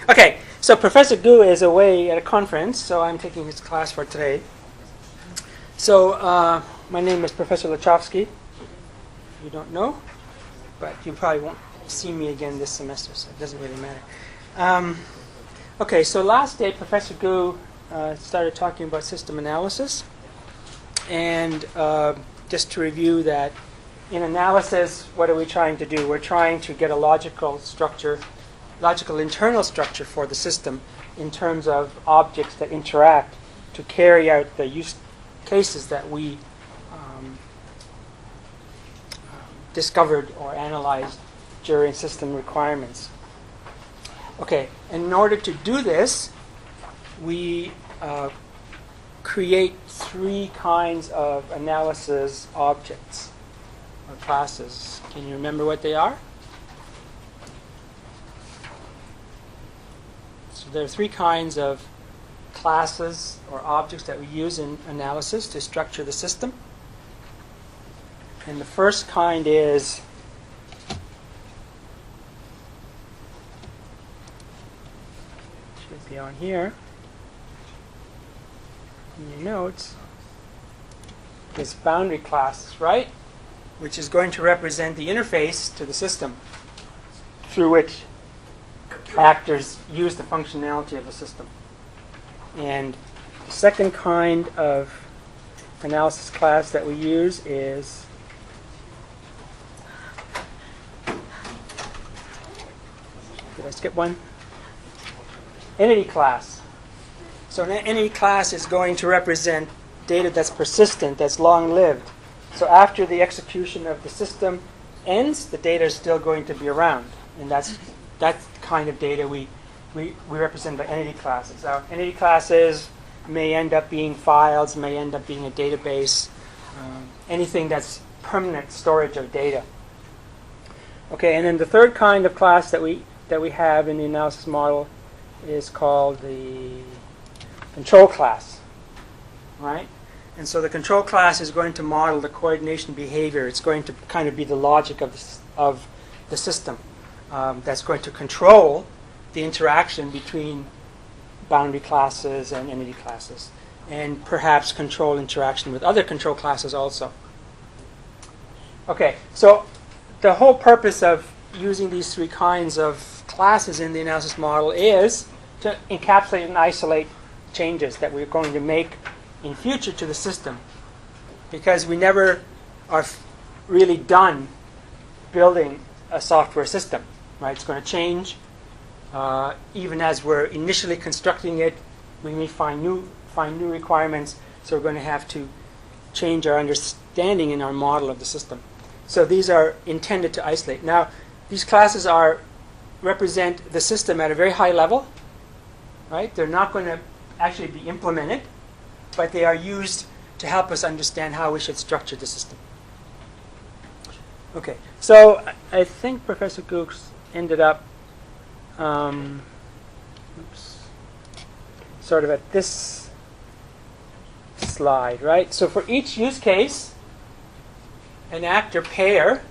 Okay, so Professor Gu is away at a conference, so I'm taking his class for today. So my name is Professor Lachowski. You don't know, but you probably won't see me again this semester, so it doesn't really matter. Okay, so last day Professor Gu started talking about system analysis. And just to review that, in analysis, what are we trying to do? We're trying to get a logical structure, logical internal structure for the system in terms of objects that interact to carry out the use cases that we discovered or analyzed during system requirements. Okay, and in order to do this, we create three kinds of analysis objects or classes. Can you remember what they are? So there are three kinds of classes or objects that we use in analysis to structure the system. And the first kind is should be on here in your notes, is boundary classes, right? Which is going to represent the interface to the system through which actors use the functionality of the system. And the second kind of analysis class that we use is did I skip one? Entity class. So an entity class is going to represent data that's persistent, that's long-lived. So after the execution of the system ends, the data is still going to be around. And that's the kind of data we represent by entity classes. Now, entity classes may end up being files, may end up being a database, anything that's permanent storage of data. Okay, and then the third kind of class that we have in the analysis model is called the control class, right? And so the control class is going to model the coordination behavior. It's going to kind of be the logic of the system that's going to control the interaction between boundary classes and entity classes, and perhaps control interaction with other control classes also. Okay, so the whole purpose of using these three kinds of classes in the analysis model is to encapsulate and isolate changes that we're going to make in future to the system, because we never are really done building a software system, right? It's going to change. Even as we're initially constructing it, we may find new requirements, so we're going to have to change our understanding in our model of the system. So these are intended to isolate. Now, these classes represent the system at a very high level, right? They're not going to actually be implemented, but they are used to help us understand how we should structure the system. Okay, so I think Professor Gooks ended up sort of at this slide, right? So for each use case, an actor pair,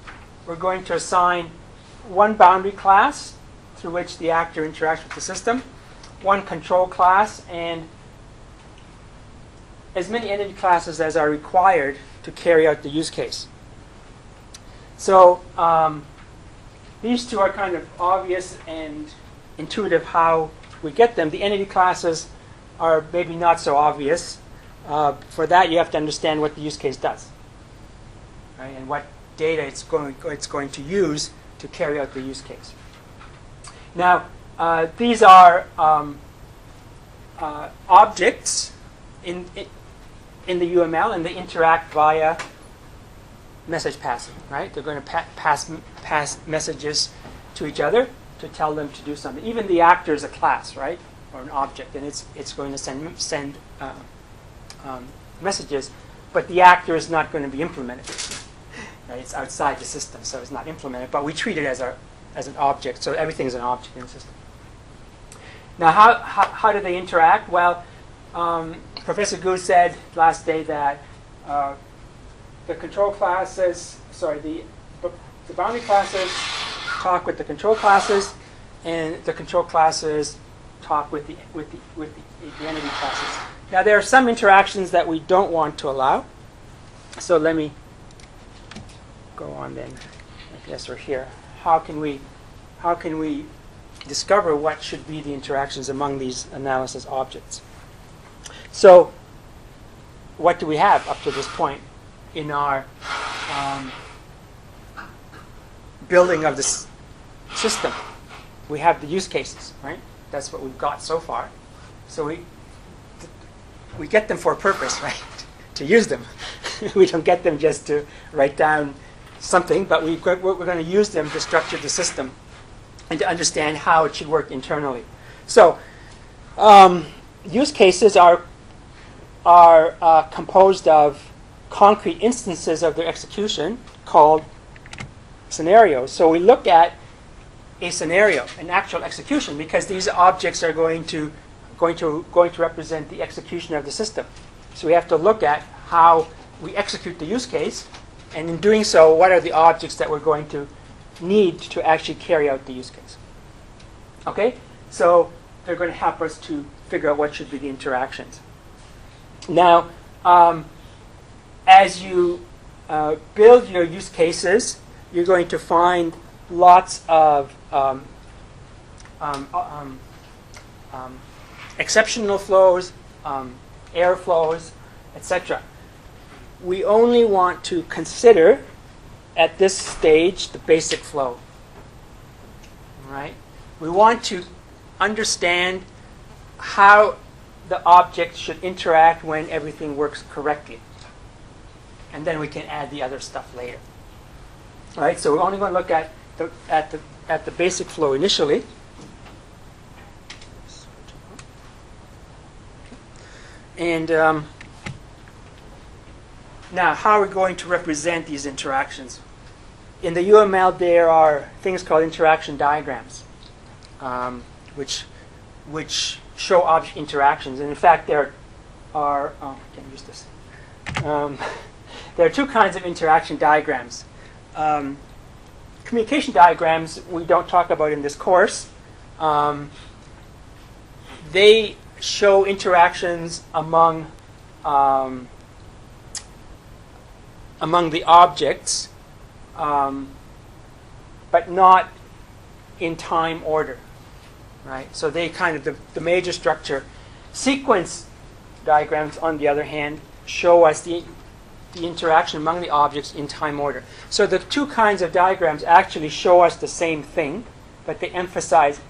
we're going to assign one boundary class through which the actor interacts with the system, one control class, and as many entity classes as are required to carry out the use case. So these two are kind of obvious and intuitive how we get them. The entity classes are maybe not so obvious. For that, you have to understand what the use case does, right? And what data it's going to use to carry out the use case. Now, these are objects in the UML, and they interact via message passing, right? They're going to pass messages to each other to tell them to do something. Even the actor is a class, right, or an object, and it's going to send messages, but the actor is not going to be implemented. Right? It's outside the system, so it's not implemented, but we treat it as an object, so everything is an object in the system. Now, how do they interact? Well, Professor Gu said last day that the control classes, the boundary classes talk with the control classes, and the control classes talk with the entity classes. Now there are some interactions that we don't want to allow. So let me go on then. I guess we're here. How can we discover what should be the interactions among these analysis objects? So what do we have up to this point in our building of this system? We have the use cases, right? That's what we've got so far. So we get them for a purpose, right? To use them. We don't get them just to write down something, but we're going to use them to structure the system and to understand how it should work internally. So use cases are composed of concrete instances of their execution called scenarios. So we look at a scenario, an actual execution, because these objects are going to represent the execution of the system. So we have to look at how we execute the use case, and in doing so, what are the objects that we're going to need to actually carry out the use case. Okay? So they're going to help us to figure out what should be the interactions. Now, as you build your use cases, you're going to find lots of exceptional flows, error flows, etc. We only want to consider at this stage the basic flow. Right? We want to understand how the object should interact when everything works correctly. And then we can add the other stuff later. All right? So we're only going to look at the basic flow initially. And now, how are we going to represent these interactions? In the UML, there are things called interaction diagrams, which show object interactions. And in fact, there are can't use this. There are two kinds of interaction diagrams. Communication diagrams we don't talk about in this course. They show interactions among the objects, but not in time order, right? So they kind of the major structure. Sequence diagrams, on the other hand, show us the interaction among the objects in time order. So the two kinds of diagrams actually show us the same thing, but they emphasize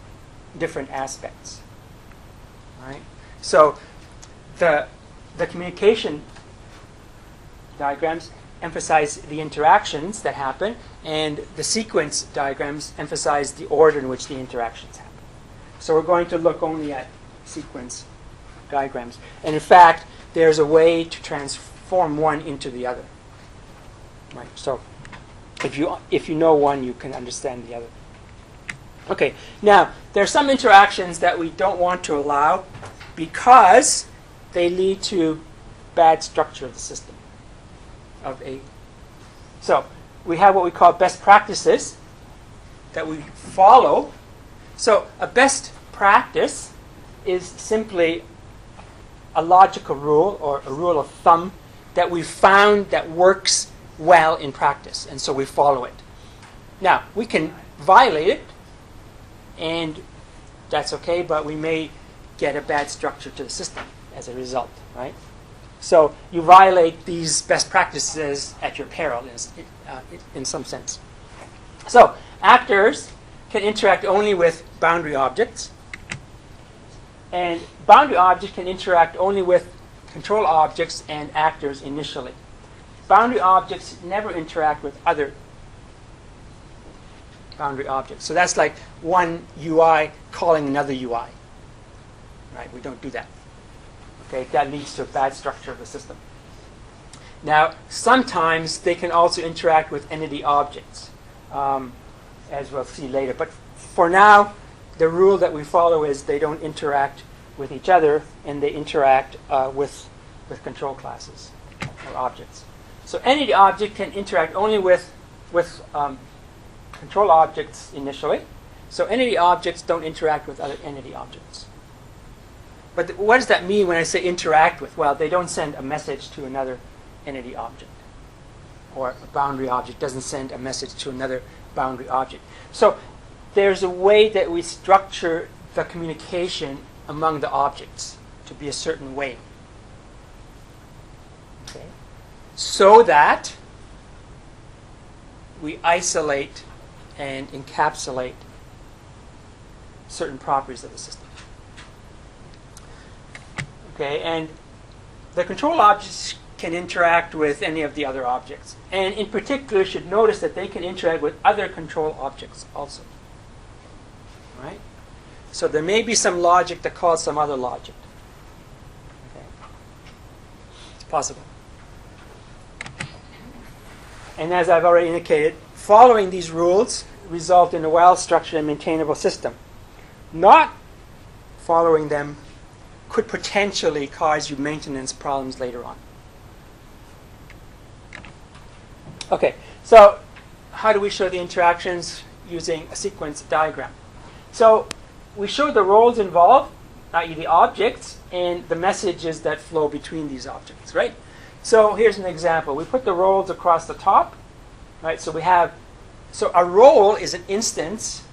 different aspects. Right? So the communication diagrams emphasize the interactions that happen, and the sequence diagrams emphasize the order in which the interactions happen. So we're going to look only at sequence diagrams. And in fact, there's a way to transform one into the other. Right? So if you know one, you can understand the other. Okay, now there are some interactions that we don't want to allow because they lead to bad structure of the system. So we have what we call best practices that we follow. So a best practice is simply a logical rule or a rule of thumb that we found that works well in practice, and so we follow it. Now, we can violate it, and that's okay, but we may get a bad structure to the system as a result, right? So you violate these best practices at your peril in some sense. So actors can interact only with boundary objects, and boundary objects can interact only with control objects and actors initially. Boundary objects never interact with other boundary objects. So that's like one UI calling another UI. Right? We don't do that. Okay, that leads to a bad structure of the system. Now, sometimes they can also interact with entity objects, as we'll see later. But for now, the rule that we follow is they don't interact with each other, and they interact with control classes or objects. So entity object can interact only with control objects initially, So entity objects don't interact with other entity objects. But what does that mean when I say interact with? Well, they don't send a message to another entity object. Or a boundary object doesn't send a message to another boundary object. So there's a way that we structure the communication among the objects to be a certain way. Okay? So that we isolate and encapsulate certain properties of the system. Okay, and the control objects can interact with any of the other objects. And in particular, you should notice that they can interact with other control objects also. Right? So there may be some logic that calls some other logic. Okay. It's possible. And as I've already indicated, following these rules result in a well-structured and maintainable system. Not following them could potentially cause you maintenance problems later on. Okay, so how do we show the interactions using a sequence diagram? So we show the roles involved, i.e. the objects, and the messages that flow between these objects, right? So here's an example. We put the roles across the top, right? So a role is an instance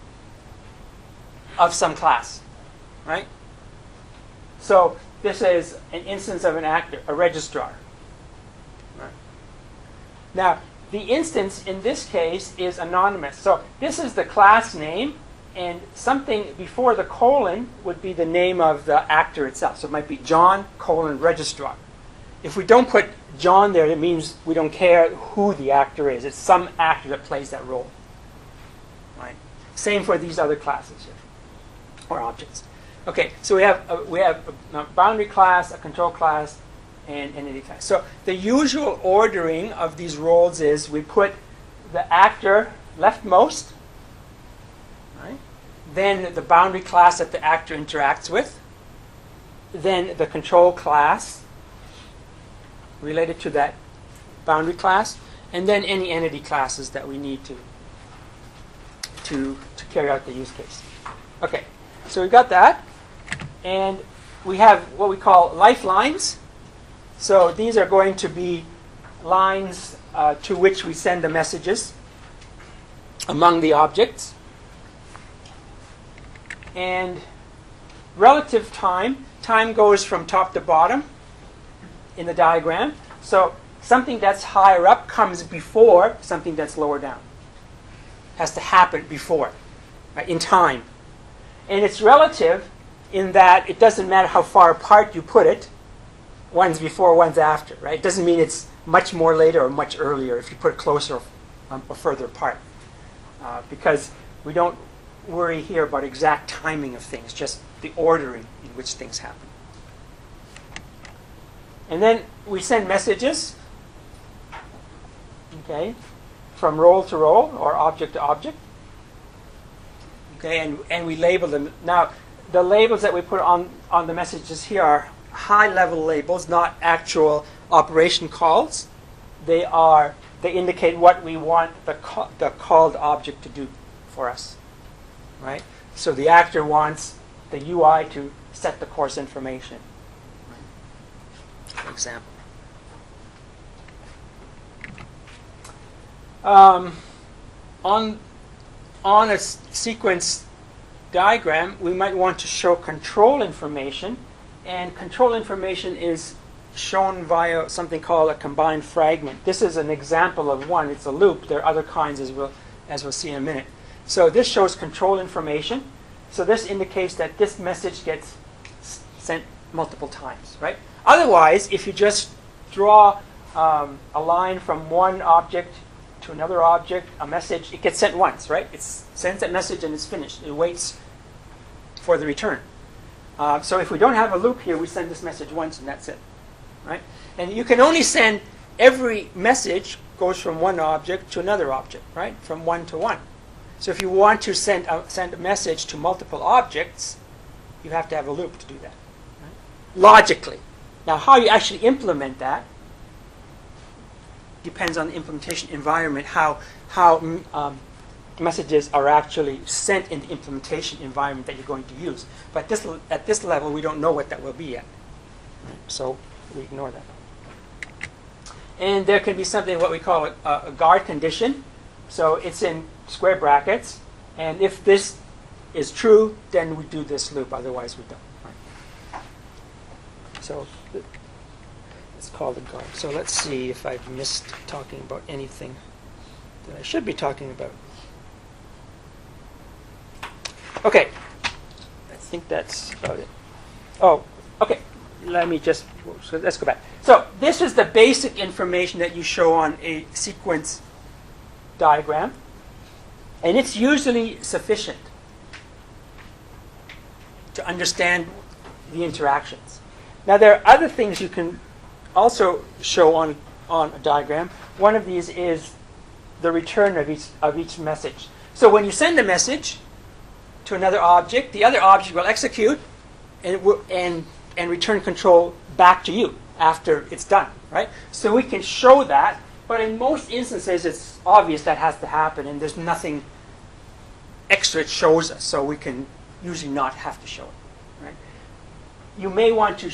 of some class, right? So this is an instance of an actor, a registrar. Right. Now, the instance in this case is anonymous. So this is the class name, and something before the colon would be the name of the actor itself. So it might be John, registrar. If we don't put John there, it means we don't care who the actor is. It's some actor that plays that role. Right? Same for these other classes here, or objects. Okay, so we have a boundary class, a control class, and entity class. So the usual ordering of these roles is we put the actor leftmost, right? Then the boundary class that the actor interacts with, then the control class related to that boundary class, and then any entity classes that we need to carry out the use case. Okay, so we got that. And we have what we call lifelines. So these are going to be lines to which we send the messages among the objects. And relative time goes from top to bottom in the diagram. So something that's higher up comes before something that's lower down. Has to happen before, right, in time. And it's relative in that it doesn't matter how far apart you put it, one's before, one's after, right? It doesn't mean it's much more later or much earlier if you put it closer or further apart. Because we don't worry here about exact timing of things, just the ordering in which things happen. And then we send messages, okay, from role to role or object to object. Okay, and we label them. Now, the labels that we put on the messages here are high-level labels, not actual operation calls. They indicate what we want the called object to do for us, right? So the actor wants the UI to set the course information, for example. On a sequence diagram, we might want to show control information, and control information is shown via something called a combined fragment. This is an example of one. It's a loop. There are other kinds as we'll see in a minute. So this shows control information. So this indicates that this message gets sent multiple times, right? Otherwise, if you just draw a line from one object to another object, a message, it gets sent once, right? It sends that message and it's finished. It waits for the return. So if we don't have a loop here, we send this message once and that's it, right? And you can only send, every message goes from one object to another object, right? From one to one. So if you want to send a message to multiple objects, you have to have a loop to do that, right? Logically. Now, how you actually implement that depends on the implementation environment, how messages are actually sent in the implementation environment that you're going to use. But at this level, we don't know what that will be yet. So we ignore that. And there can be something what we call a guard condition. So it's in square brackets. And if this is true, then we do this loop. Otherwise, we don't. Right? So it's called a guard. So let's see if I've missed talking about anything that I should be talking about. Okay. I think that's about it. Oh, okay. So let's go back. So this is the basic information that you show on a sequence diagram. And it's usually sufficient to understand the interactions. Now there are other things you can also show on a diagram. One of these is the return of each message. So when you send a message to another object, the other object will execute and return control back to you after it's done, right? So we can show that, but in most instances it's obvious that has to happen and there's nothing extra it shows us, so we can usually not have to show it, right? You may want to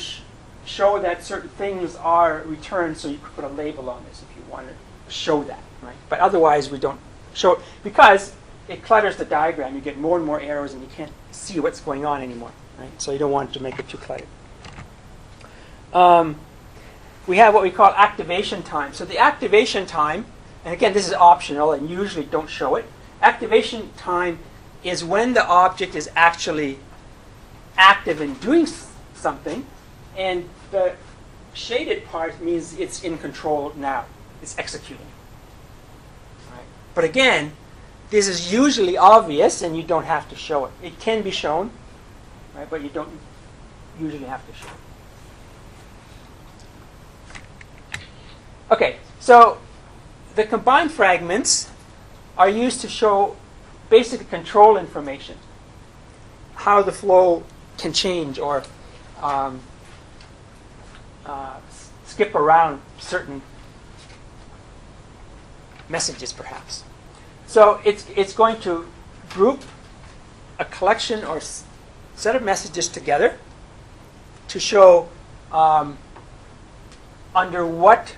show that certain things are returned, so you could put a label on this if you want to show that, right? But otherwise we don't show it because it clutters the diagram. You get more and more arrows and you can't see what's going on anymore, right? So you don't want to make it too cluttered. We have what we call activation time. So the activation time, and again this is optional and usually don't show it. Activation time is when the object is actually active in doing something, and the shaded part means it's in control now. It's executing. Right? But again, this is usually obvious and you don't have to show it. It can be shown, right? But you don't usually have to show it. Okay, so the combined fragments are used to show basically control information, how the flow can change or skip around certain messages, perhaps. So it's going to group a collection or set of messages together to show under what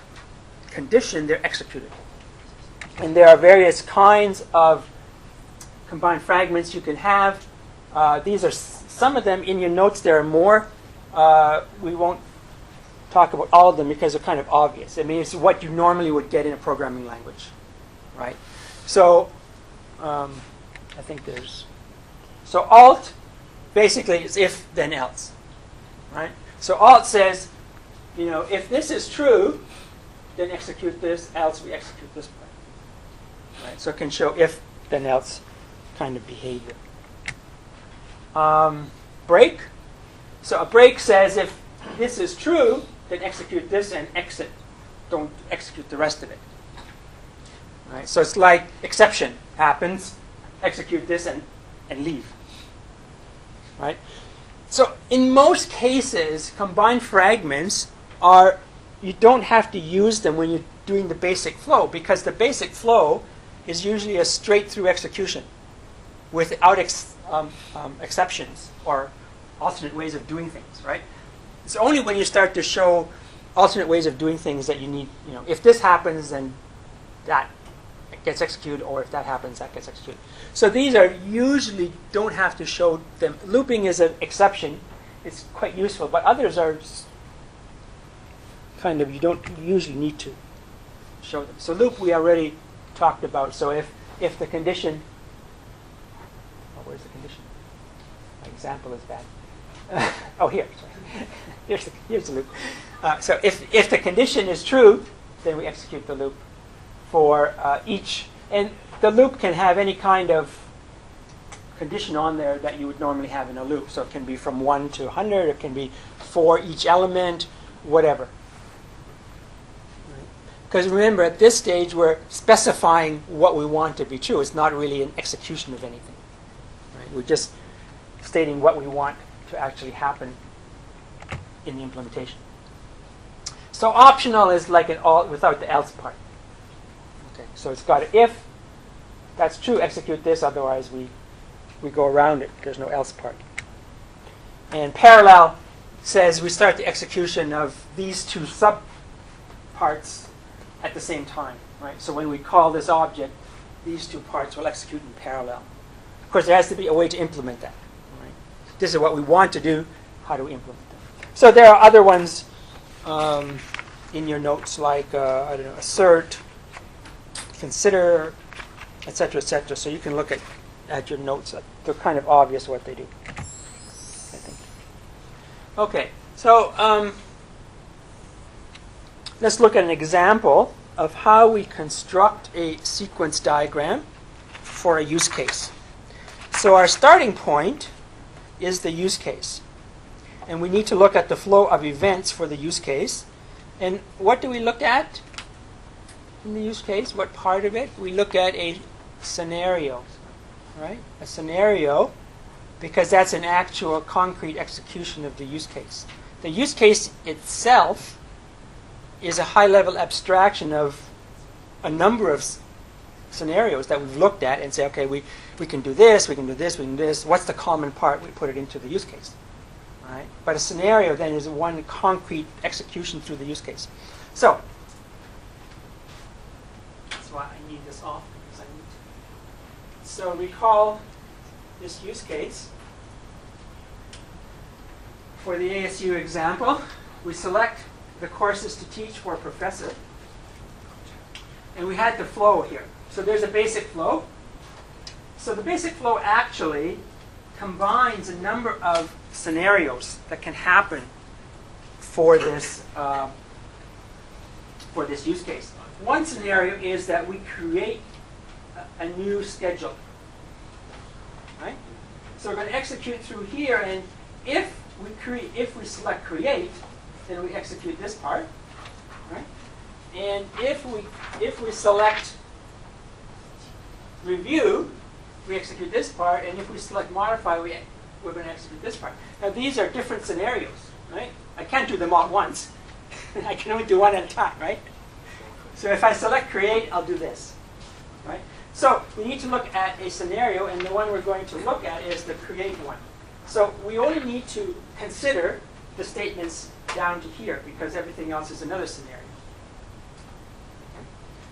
condition they're executed. And there are various kinds of combined fragments you can have. These are some of them. In your notes there are more. We won't talk about all of them because they're kind of obvious. I mean, it's what you normally would get in a programming language, right? So I think there's... So alt basically is if, then else, right? So alt says, if this is true, then execute this, else we execute this part. Right? So it can show if, then else kind of behavior. Break. So a break says if this is true, then execute this and exit. Don't execute the rest of it. Right? So it's like exception happens, execute this and leave. Right? So in most cases, combined fragments you don't have to use them when you're doing the basic flow, because the basic flow is usually a straight-through execution without exceptions or alternate ways of doing things, right? It's only when you start to show alternate ways of doing things that you need, if this happens, then that gets executed, or if that happens, that gets executed. So these are usually don't have to show them. Looping is an exception. It's quite useful, but others are kind of, you don't usually need to show them. So loop we already talked about. So if the condition, where's the condition? My example is bad. Oh, here. Sorry. Here's the loop. So if the condition is true, then we execute the loop for each. And the loop can have any kind of condition on there that you would normally have in a loop. So it can be from 1 to 100. It can be for each element, whatever. Because remember, at this stage, we're specifying what we want to be true. It's not really an execution of anything. Right? We're just stating what we want to actually happen in the implementation. So optional is like an all without the else part. Okay, so it's got an if, that's true, execute this, otherwise we go around it. There's no else part. And parallel says we start the execution of these two subparts at the same time, right? So when we call this object, these two parts will execute in parallel. Of course, there has to be a way to implement that. Right? This is what we want to do. How do we implement that? So there are other ones in your notes, like I don't know, assert, consider, etc., etc. So you can look at your notes. They're kind of obvious what they do, I think. Okay, so let's look at an example of how we construct a sequence diagram for a use case. So our starting point is the use case. And we need to look at the flow of events for the use case. And what do we look at in the use case? What part of it? We look at a scenario, right? A scenario, because that's an actual concrete execution of the use case. The use case itself is a high-level abstraction of a number of scenarios that we've looked at and say, okay, we can do this, we can do this, we can do this. What's the common part? We put it into the use case. Right? But a scenario then is one concrete execution through the use case. So that's why I need this off, because I need to. So recall this use case. For the ASU example, we select the courses to teach for a professor. And we had the flow here. So there's a basic flow. So the basic flow actually combines a number of scenarios that can happen for this use case. One scenario is that we create a new schedule. Right? So we're going to execute through here, and if we select create, then we execute this part. Right? And if we select review, we execute this part, and if we select modify, we're going to execute this part. Now these are different scenarios, right? I can't do them all at once. I can only do one at a time, right? So if I select create, I'll do this, right? So we need to look at a scenario, and the one we're going to look at is the create one. So we only need to consider the statements down to here, because everything else is another scenario.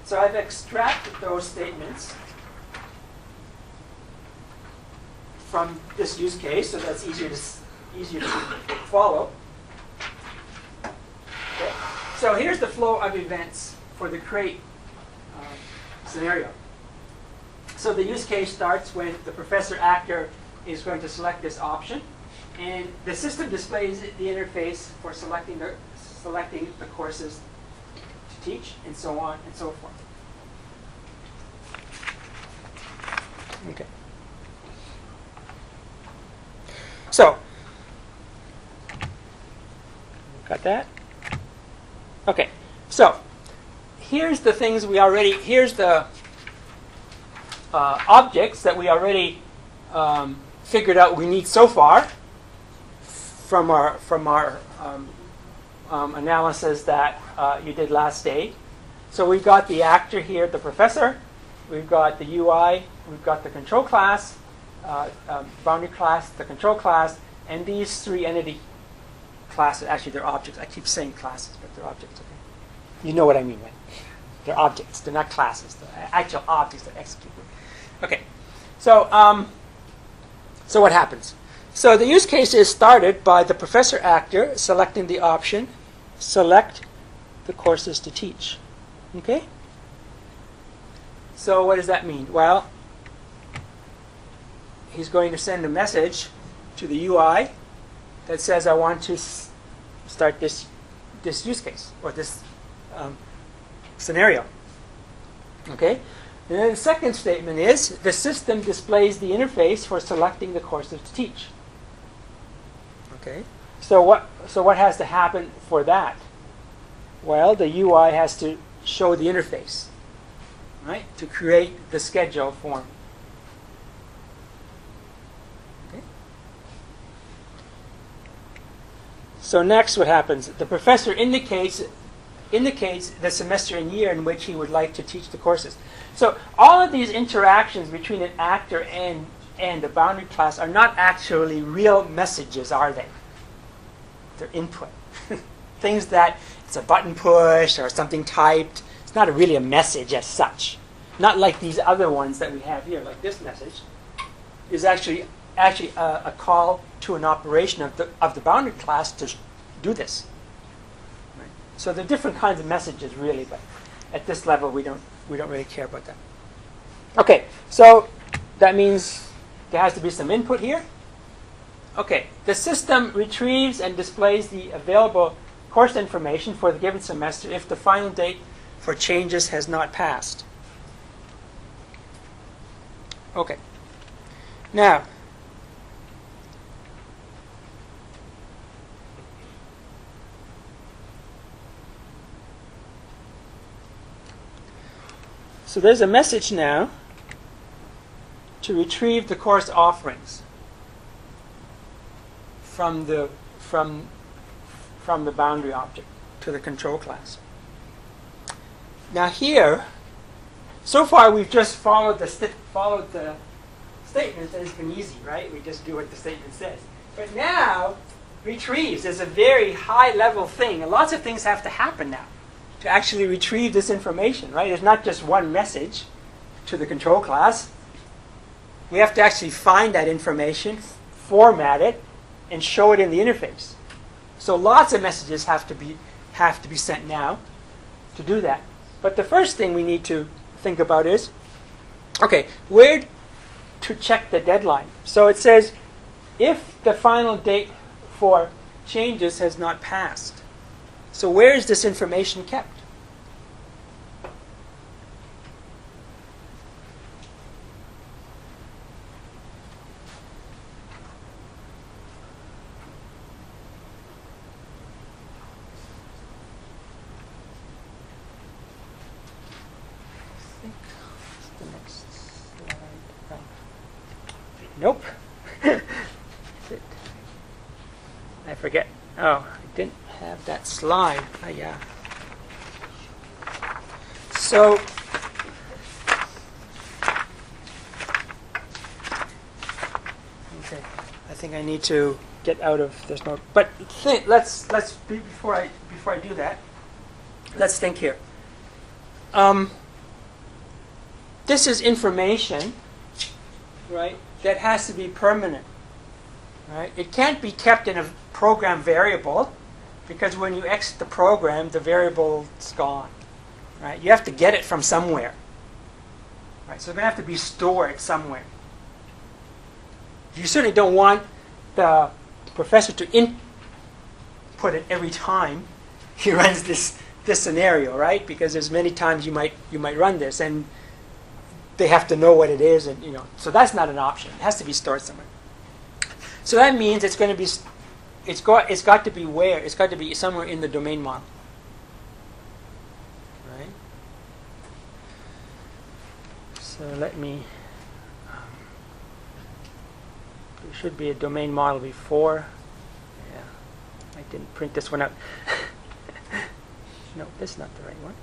So I've extracted those statements from this use case, so that's easier to follow. Okay. So here's the flow of events for the create scenario. So the use case starts when the professor actor is going to select this option, and the system displays the interface for selecting the courses to teach, and so on and so forth. Okay. So, got that? Okay. So, here's the things here's the objects that we already figured out we need so far from our analysis that you did last day. So we've got the actor here, the professor. We've got the UI. We've got the control class, boundary class, the control class, and these three entity classes. Actually, they're objects. I keep saying classes, but they're objects. Okay? You know what I mean, right? They're objects. They're not classes. They're actual objects that execute. Okay. So, so what happens? So the use case is started by the professor actor selecting the option, select the courses to teach. Okay? So what does that mean? Well, he's going to send a message to the UI that says, I want to start this use case, or this scenario. Okay? And then the second statement is, the system displays the interface for selecting the courses to teach. Okay? So what has to happen for that? Well, the UI has to show the interface, right, to create the schedule form. Okay. So next what happens? The professor indicates indicates the semester and year in which he would like to teach the courses. So all of these interactions between an actor and the boundary class are not actually real messages, are they? They're input. Things that it's a button push or something typed. It's not really a message as such. Not like these other ones that we have here, like this message is actually a call to an operation of the boundary class to do this. Right? So there are different kinds of messages, really, but at this level, we don't really care about that. Okay, so that means there has to be some input here. Okay, the system retrieves and displays the available course information for the given semester if the final date for changes has not passed. Okay. Now, so there's a message now to retrieve the course offerings from the boundary object to the control class. Now here, so far we've just followed the statement, and it's been easy, right? We just do what the statement says. But now, retrieves is a very high-level thing, and lots of things have to happen now to actually retrieve this information, right? It's not just one message to the control class. We have to actually find that information, format it, and show it in the interface. So lots of messages have to be sent now to do that. But the first thing we need to think about is, okay, where to check the deadline. So it says, if the final date for changes has not passed. So where is this information kept? Nope. I forget. Oh, I didn't have that slide. Oh, yeah. So, okay. I think I need to get out of this mode. But let's before I do that, let's think here. This is information, right? That has to be permanent, right? It can't be kept in a program variable because when you exit the program, the variable's gone, right? You have to get it from somewhere, right? So it's going to have to be stored somewhere. You certainly don't want the professor to input it every time he runs this scenario, right? Because there's many times you might run this and they have to know what it is, and so that's not an option. It has to be stored somewhere. So that means it's going to be, it's got to be where? It's got to be somewhere in the domain model, right? So let me. There should be a domain model before. Yeah, I didn't print this one out. No, this is not the right one.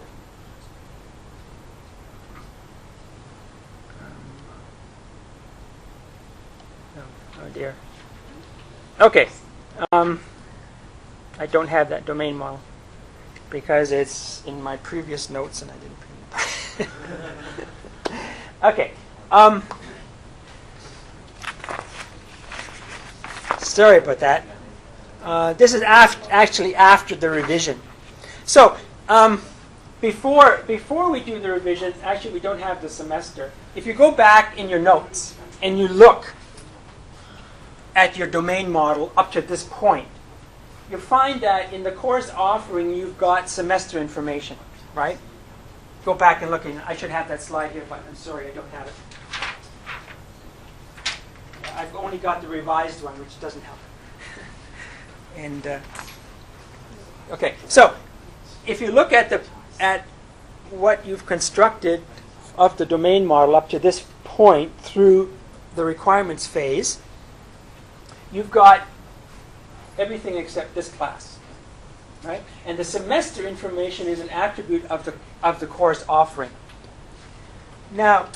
Oh dear. Okay. I don't have that domain model because it's in my previous notes and I didn't print it. Okay. Sorry about that. This is actually after the revision. So before we do the revision, actually we don't have the semester. If you go back in your notes and you look at your domain model up to this point, you'll find that in the course offering you've got semester information, right? Go back and look. I should have that slide here, but I'm sorry, I don't have it. I've only got the revised one, which doesn't help. And okay, so if you look at what you've constructed of the domain model up to this point through the requirements phase, you've got everything except this class. right? And the semester information is an attribute of the course offering. Now,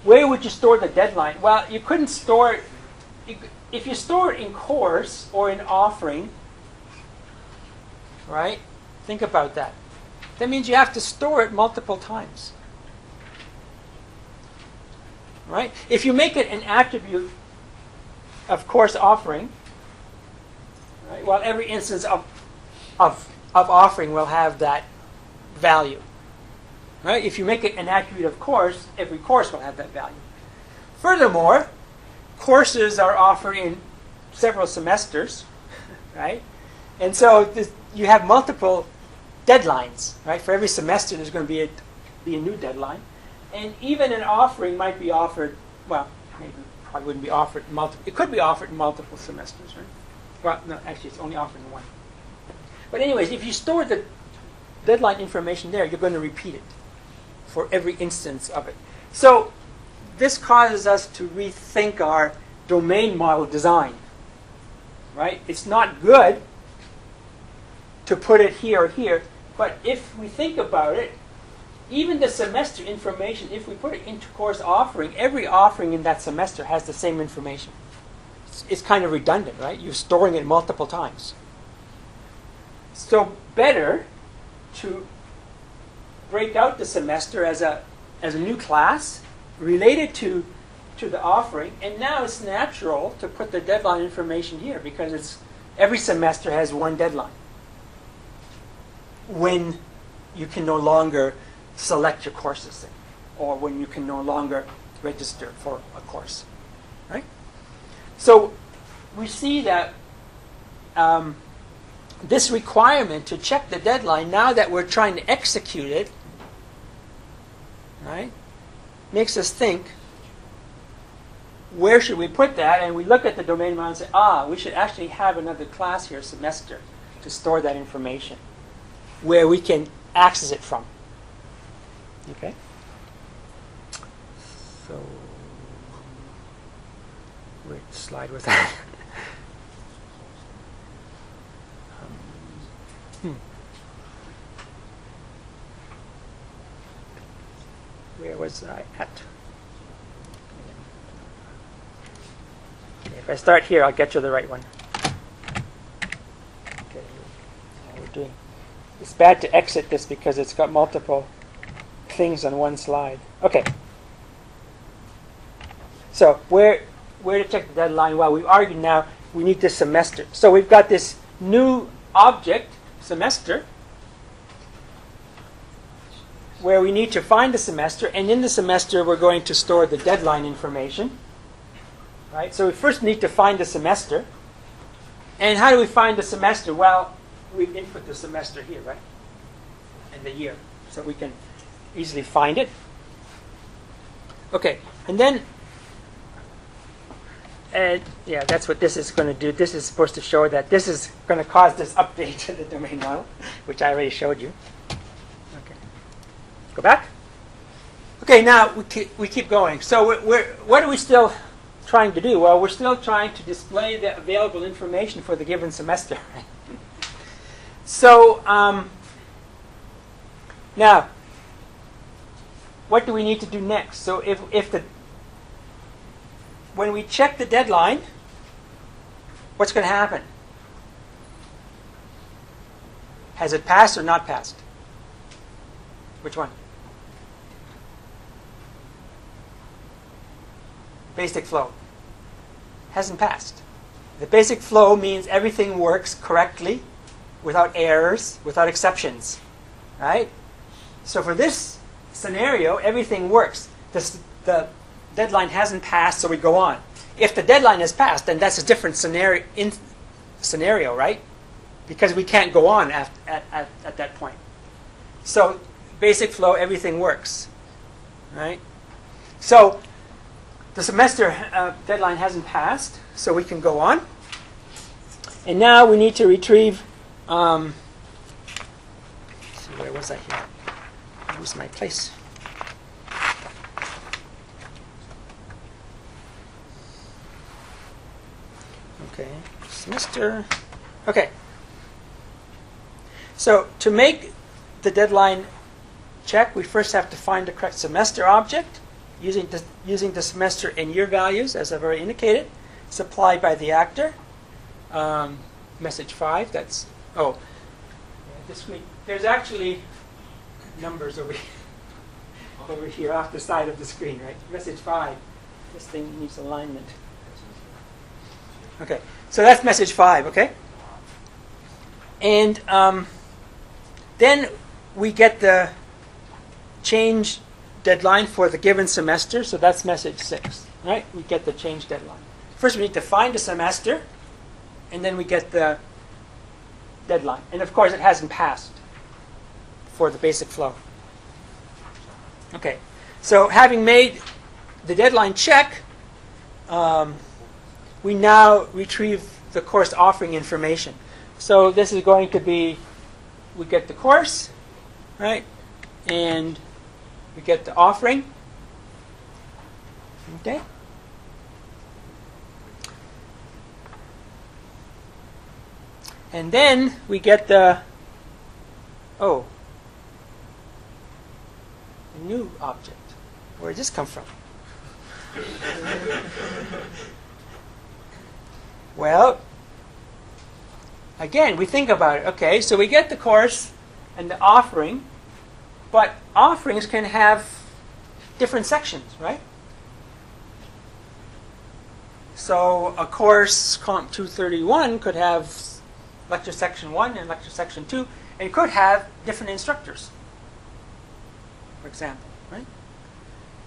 where would you store the deadline? Well, you couldn't store it. If you store it in course or in offering, right? Think about that. That means you have to store it multiple times. Right? If you make it an attribute of course offering, right, well, every instance of offering will have that value. Right? If you make it an attribute of course, every course will have that value. Furthermore, courses are offered in several semesters, right? And so you have multiple deadlines, right? For every semester, there's going to be a new deadline. And even an offering might be offered, well, maybe probably wouldn't be offered it could be offered in multiple semesters, right? Well, no, actually, it's only offered in one. But anyways, if you store the deadline information there, you're going to repeat it for every instance of it. So this causes us to rethink our domain model design, right? It's not good to put it here or here, but if we think about it, even the semester information, if we put it into course offering, every offering in that semester has the same information. It's kind of redundant, right? You're storing it multiple times. So better to break out the semester as a new class related to the offering, and now it's natural to put the deadline information here because every semester has one deadline when you can no longer select your courses or when you can no longer register for a course, right? So we see that this requirement to check the deadline, now that we're trying to execute it, right, makes us think, where should we put that? And we look at the domain model and say, we should actually have another class here, semester, to store that information, where we can access it from. Okay? So, which slide was that? Where was I at? If I start here, I'll get you the right one. Okay, how we're doing. It's bad to exit this because it's got multiple things on one slide. Okay. So where to check the deadline? Well, we've argued now we need this semester. So we've got this new object, semester, where we need to find the semester, and in the semester we're going to store the deadline information. Right? So we first need to find the semester. And how do we find the semester? Well, we input the semester here, right? And the year. So we can easily find it. Okay, and then, yeah, that's what this is going to do. This is supposed to show that this is going to cause this update to the domain model, which I already showed you. Okay, go back. Okay, now we keep going. So what are we still trying to do? Well, we're still trying to display the available information for the given semester. So now, what do we need to do next? So when we check the deadline, what's going to happen? Has it passed or not passed? Which one? Basic flow. Hasn't passed. The basic flow means everything works correctly, without errors, without exceptions, right? So for this scenario, everything works. The deadline hasn't passed, so we go on. If the deadline has passed, then that's a different scenario, right? Because we can't go on at that point. So basic flow, everything works, right? So the semester deadline hasn't passed, so we can go on. And now we need to retrieve. Let's see, where was I here? Where was my place? Okay, semester. Okay. So to make the deadline check, we first have to find the correct semester object using the semester and year values, as I've already indicated, supplied by the actor. Message 5, that's, this week. There's actually numbers over here off the side of the screen, right? Message 5. This thing needs alignment. Okay, so that's message 5, okay? And then we get the change deadline for the given semester, so that's message 6, right? We get the change deadline. First we need to find the semester, and then we get the deadline. And of course it hasn't passed for the basic flow. Okay, so having made the deadline check, we now retrieve the course offering information. So this is going to be, we get the course, right? And we get the offering. Okay? And then we get the new object. Where did this come from? Well, again, we think about it. Okay, so we get the course and the offering, but offerings can have different sections, right? So a course, Comp211, could have lecture section 1 and lecture section 2, and it could have different instructors, for example, right?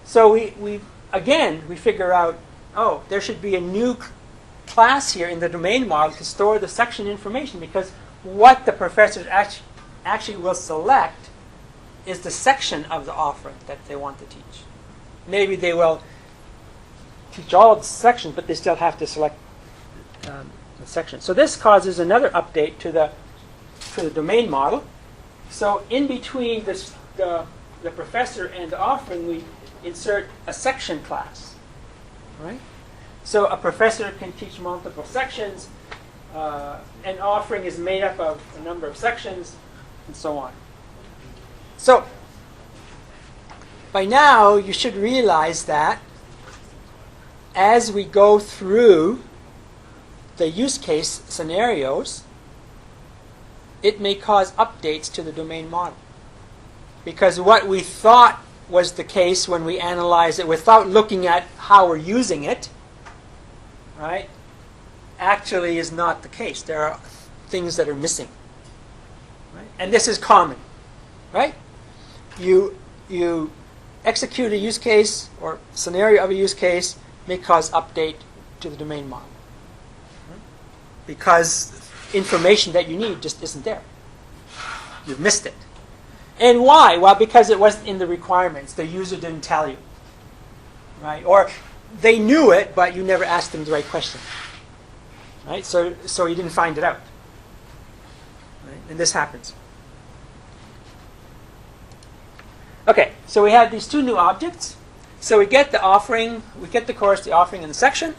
So we figure out, there should be a new class here in the domain model to store the section information, because what the professors actually will select is the section of the offering that they want to teach. Maybe they will teach all of the sections, but they still have to select the section. So this causes another update to the domain model. So in between the professor and the offering, we insert a section class, right? So a professor can teach multiple sections. An offering is made up of a number of sections, and so on. So by now, you should realize that as we go through the use case scenarios, it may cause updates to the domain model. Because what we thought was the case when we analyzed it without looking at how we're using it, right, actually is not the case. There are things that are missing. Right? And this is common, right? You execute a use case or scenario of a use case may cause update to the domain model. Right? Because information that you need just isn't there. You've missed it. And why? Well, because it wasn't in the requirements. The user didn't tell you. Right? Or they knew it, but you never asked them the right question. Right? So you didn't find it out. Right? And this happens. Okay, so we have these two new objects. So we get the offering, we get the course, the offering, and the section,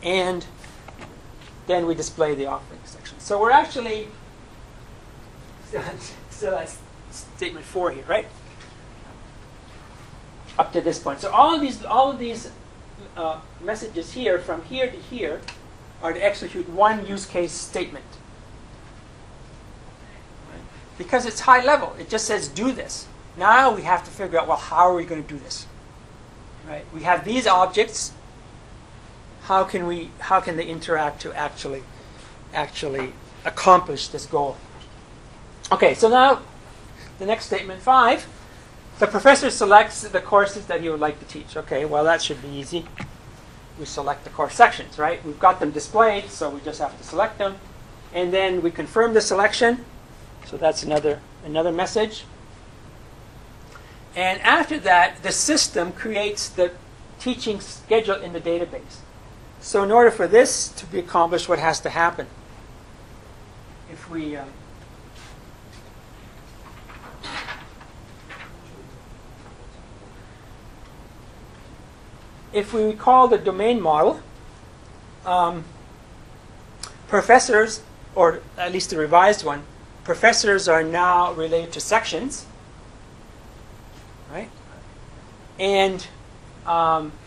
and then we display the offering section. So we're actually still at statement 4 here, right? Up to this point. So all of these messages here, from here to here, are to execute one use case statement. Right? Because it's high level. It just says do this. Now we have to figure out, well, how are we going to do this? Right? We have these objects. How can they interact to actually accomplish this goal? Okay, so now the next statement 5. The professor selects the courses that he would like to teach. Okay, well, that should be easy. We select the course sections, right? We've got them displayed, so we just have to select them. And then we confirm the selection. So that's another message. And after that, the system creates the teaching schedule in the database. So in order for this to be accomplished, what has to happen? If we recall the domain model, professors or at least the revised one, professors are now related to sections, right? And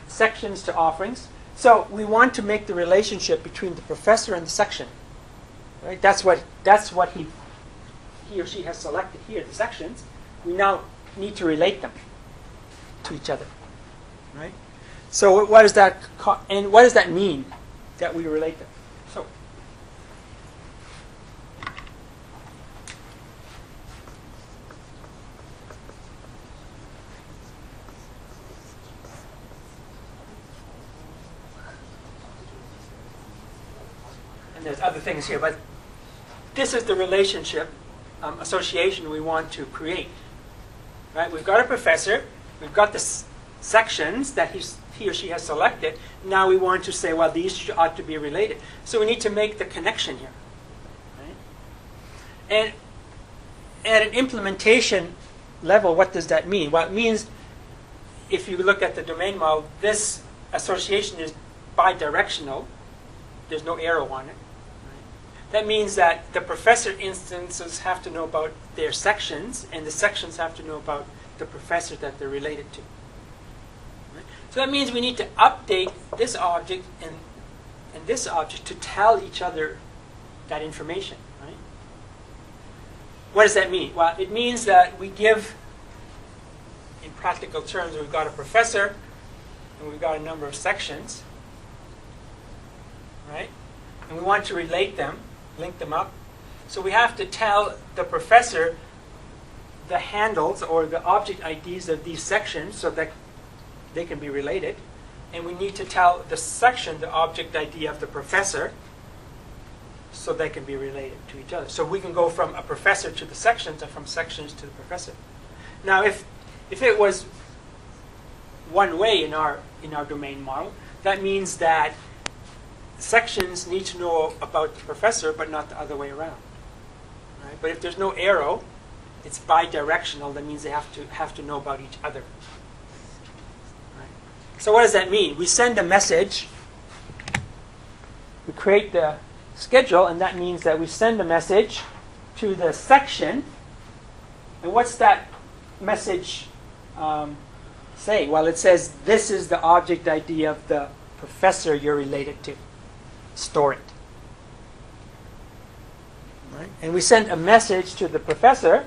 sections to offerings. So we want to make the relationship between the professor and the section, right? That's what he or she has selected here, the sections. We now need to relate them to each other, right? So what does that and what does that mean that we relate them? So and there's other things here, but this is the relationship association we want to create, right? We've got a professor, we've got the sections that he or she has selected. Now we want to say, well, these ought to be related. So we need to make the connection here, right? And at an implementation level, what does that mean? Well, it means, if you look at the domain model, this association is bidirectional. There's no arrow on it. That means that the professor instances have to know about their sections, and the sections have to know about the professor that they're related to. Right? So that means we need to update this object and this object to tell each other that information. Right? What does that mean? Well, it means that we give, in practical terms, we've got a professor, and we've got a number of sections, right? And we want to relate them, link them up. So we have to tell the professor the handles or the object IDs of these sections so that they can be related. And we need to tell the section the object ID of the professor so they can be related to each other. So we can go from a professor to the sections and from sections to the professor. Now, if it was one way in our domain model, that means that sections need to know about the professor, but not the other way around. Right? But if there's no arrow, it's bidirectional. That means they have to know about each other. Right? So what does that mean? We send a message. We create the schedule, and that means that we send a message to the section. And what's that message say? Well, it says this is the object ID of the professor you're related to. Store it. Right? And we send a message to the professor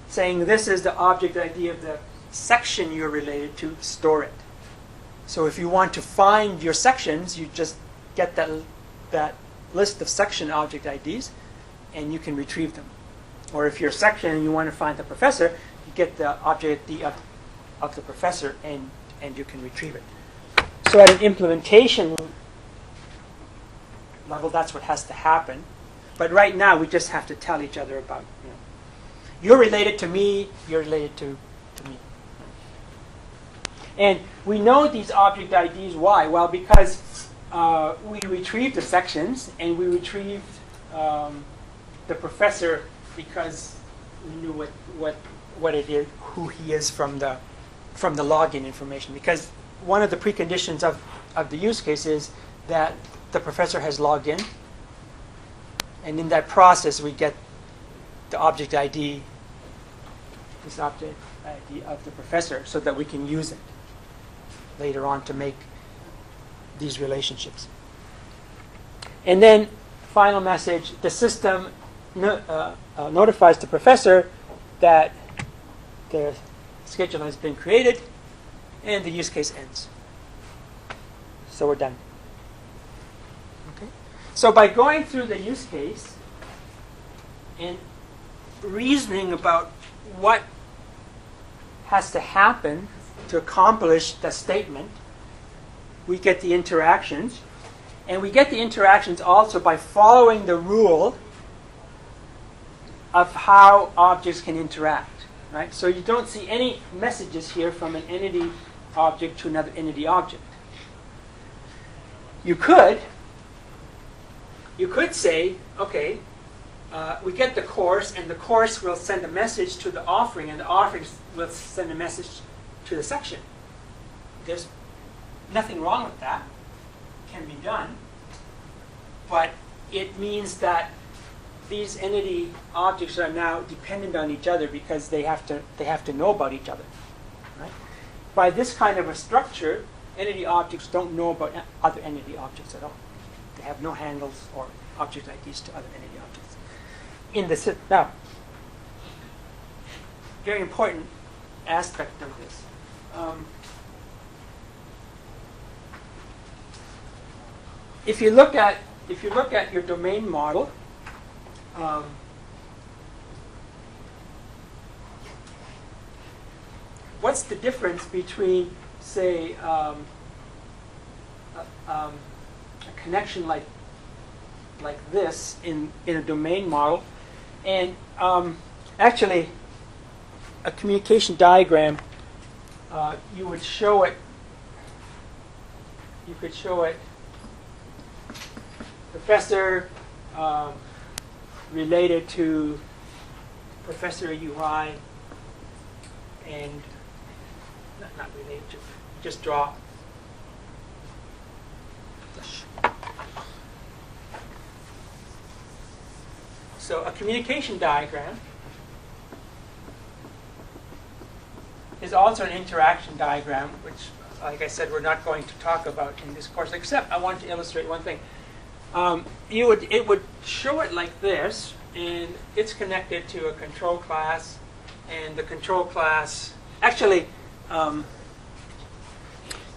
saying this is the object ID of the section you're related to. Store it. So if you want to find your sections, you just get that list of section object IDs and you can retrieve them. Or if you're a section and you want to find the professor, you get the object ID of the professor and you can retrieve it. So at an implementation level, that's what has to happen. But right now, we just have to tell each other about, you're related to me, you're related to me. And we know these object IDs. Why? Well, because we retrieved the sections, and we retrieved the professor because we knew what it is, who he is from the login information. Because one of the preconditions of the use case is that the professor has logged in, and in that process we get the object ID, this object ID of the professor, so that we can use it later on to make these relationships. And then, final message, the system notifies the professor that the schedule has been created, and the use case ends. So we're done. So by going through the use case and reasoning about what has to happen to accomplish the statement, we get the interactions. And we get the interactions also by following the rule of how objects can interact. Right? So you don't see any messages here from an entity object to another entity object. You could say, okay, we get the course, and the course will send a message to the offering, and the offering will send a message to the section. There's nothing wrong with that. It can be done. But it means that these entity objects are now dependent on each other because they have to know about each other. Right? By this kind of a structure, entity objects don't know about other entity objects at all. They have no handles or object IDs to other entity objects. Now, very important aspect of this. If you look at your domain model, what's the difference between, say, a connection like this in a domain model, and actually a communication diagram? You would show it. You could show it. Professor related to Professor UI, and not related to. Just draw. So a communication diagram is also an interaction diagram, which, like I said, we're not going to talk about in this course, except I want to illustrate one thing. It would show it like this, and it's connected to a control class, and the control class, actually,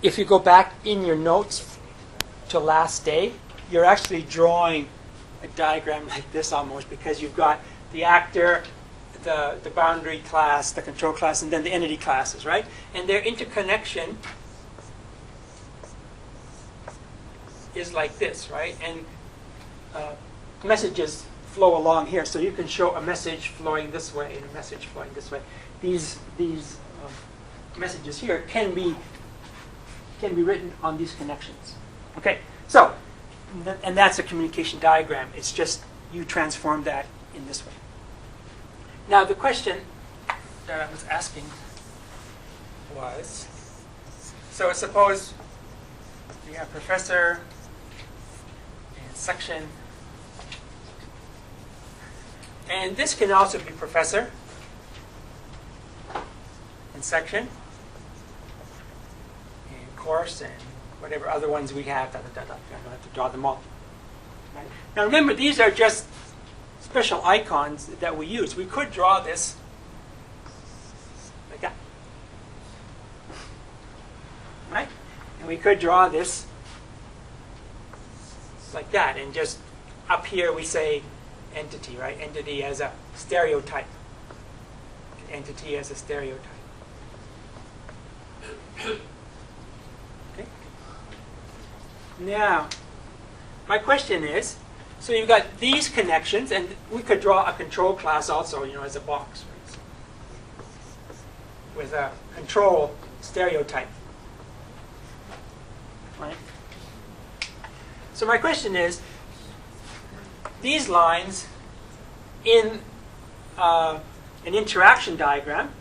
if you go back in your notes to last day, you're actually drawing a diagram like this almost, because you've got the actor, the boundary class, the control class, and then the entity classes, right? And their interconnection is like this, right? And messages flow along here, so you can show a message flowing this way and a message flowing this way. These messages here can be written on these connections. Okay, so and that's a communication diagram. It's just you transform that in this way. Now the question that I was asking was, so suppose we have professor and section, and this can also be professor and section and course and whatever other ones we have. I don't have to draw them all. Right? Now remember, these are just special icons that we use. We could draw this like that. Right? And we could draw this like that. And just up here we say entity, right? Entity as a stereotype. Entity as a stereotype. Okay. Now, my question is, so you've got these connections, and we could draw a control class also, as a box, right? With a control stereotype, right? So my question is, these lines in an interaction diagram,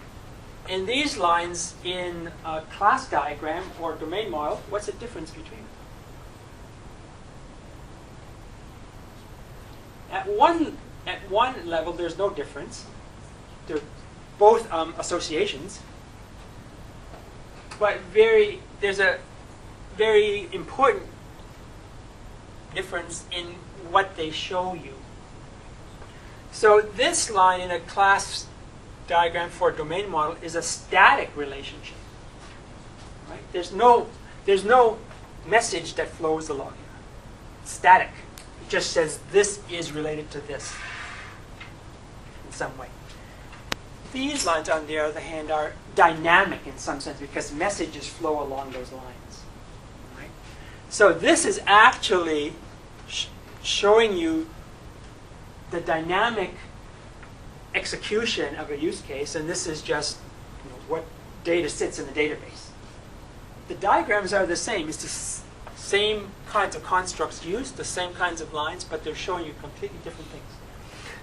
and these lines in a class diagram or domain model, what's the difference between them? At one level, there's no difference. They're both associations. But there's a very important difference in what they show you. So this line in a class diagram for a domain model is a static relationship. Right? There's no message that flows along here. It's static. It just says this is related to this in some way. These lines, on the other hand, are dynamic in some sense because messages flow along those lines. Right? So this is actually showing you the dynamic execution of a use case, and this is just what data sits in the database. The diagrams are the same. It's the same kinds of constructs used, the same kinds of lines, but they're showing you completely different things.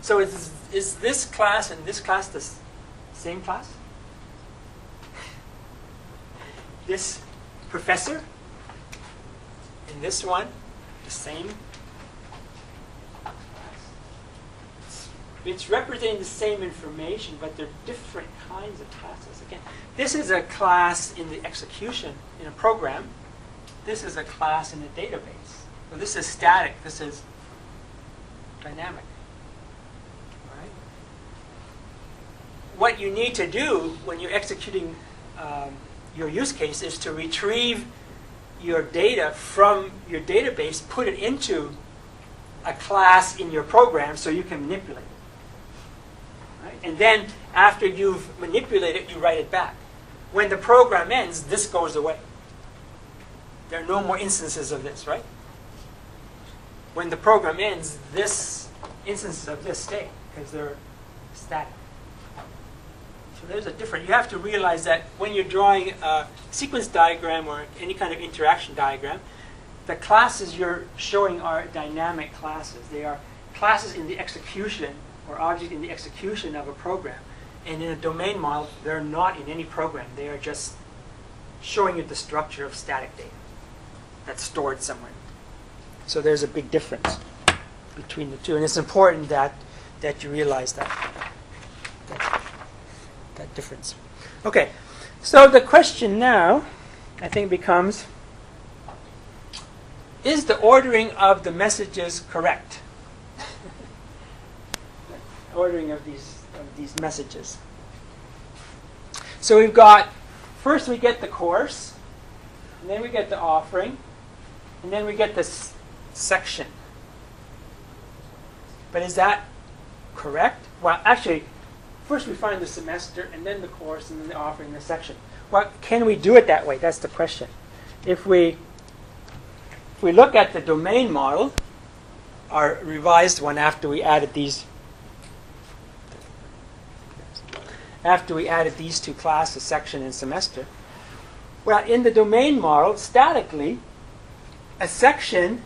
So is this class and this class the same class? This professor and this one the same It's representing the same information, but they're different kinds of classes. Again, this is a class in the execution in a program. This is a class in a database. So this is static. This is dynamic. All right? What you need to do when you're executing your use case is to retrieve your data from your database, put it into a class in your program so you can manipulate it. Right? And then after you've manipulated it, you write it back. When the program ends, this goes away. There are no more instances of this, right? When the program ends, this instances of this stay because they're static. So there's a difference. You have to realize that when you're drawing a sequence diagram or any kind of interaction diagram, the classes you're showing are dynamic classes. They are classes in the execution or objects in the execution of a program. And in a domain model, they're not in any program. They are just showing you the structure of static data that's stored somewhere. So there's a big difference between the two. And it's important that you realize that difference. Okay, so the question now, I think, becomes, is the ordering of the messages correct? Ordering of these messages. So we've got, first we get the course, and then we get the offering, and then we get this section. But is that correct? Well, actually, first we find the semester, and then the course, and then the offering, and the section. Well, can we do it that way? That's the question. If we look at the domain model, our revised one after we added these two classes, section and semester, well, in the domain model, statically, a section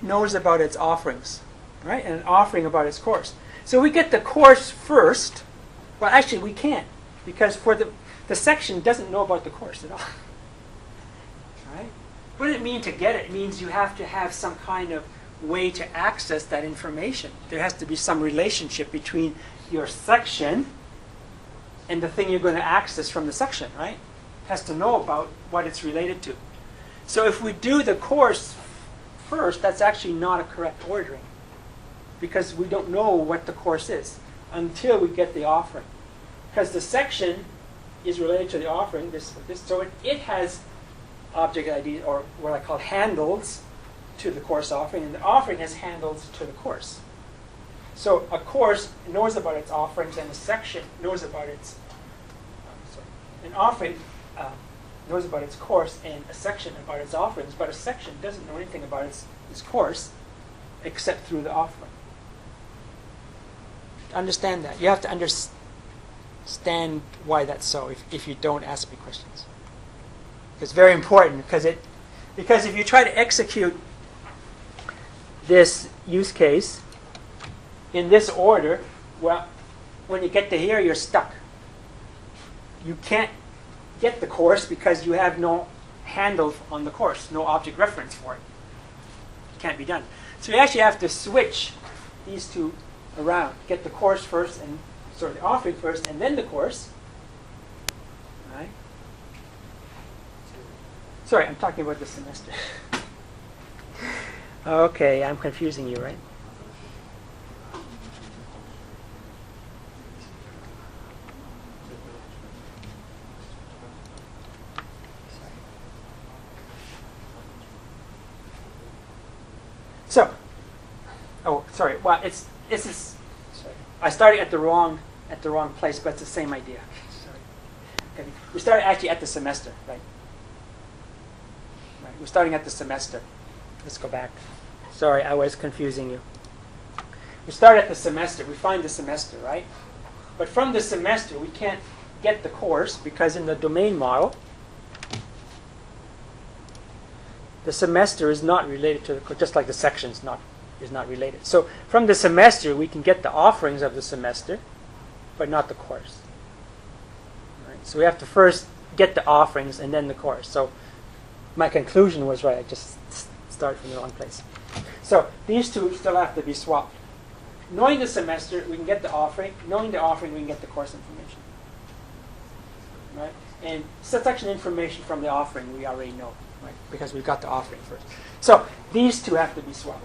knows about its offerings, right? And an offering about its course. So we get the course first. Well, actually, we can't, because for the section doesn't know about the course at all. Right? What does it mean to get it? It means you have to have some kind of way to access that information. There has to be some relationship between your section and the thing you're going to access from the section, right? It has to know about what it's related to. So if we do the course first, that's actually not a correct ordering, because we don't know what the course is until we get the offering. Because the section is related to the offering, so it has object ID, or what I call handles, to the course offering, and the offering has handles to the course. So a course knows about its offerings, and a section knows about its, an offering knows about its course, and a section about its offerings, but a section doesn't know anything about its course except through the offering. Understand that. You have to understand why that's so if you don't ask me questions. It's very important because if you try to execute this use case in this order, well, when you get to here, you're stuck. You can't get the course because you have no handle on the course, no object reference for it. It can't be done. So you actually have to switch these two around. Get the course first, and the offering first, and then the course. Right? Sorry, I'm talking about the semester. Okay, I'm confusing you, right? So, sorry. Well, this is. Sorry, I started at the wrong place, but it's the same idea. Sorry. Okay. We started actually at the semester, right? Right. We're starting at the semester. Let's go back. Sorry, I was confusing you. We start at the semester. We find the semester, right? But from the semester, we can't get the course because in the domain model, the semester is not related to the course, just like the section is not related. So from the semester, we can get the offerings of the semester, but not the course. Right? So we have to first get the offerings and then the course. So my conclusion was right. I just started from the wrong place. So these two still have to be swapped. knowing the semester, we can get the offering. Knowing the offering, we can get the course information. Right? And section information from the offering, we already know, right? Because we've got the offering first. So these two have to be swapped.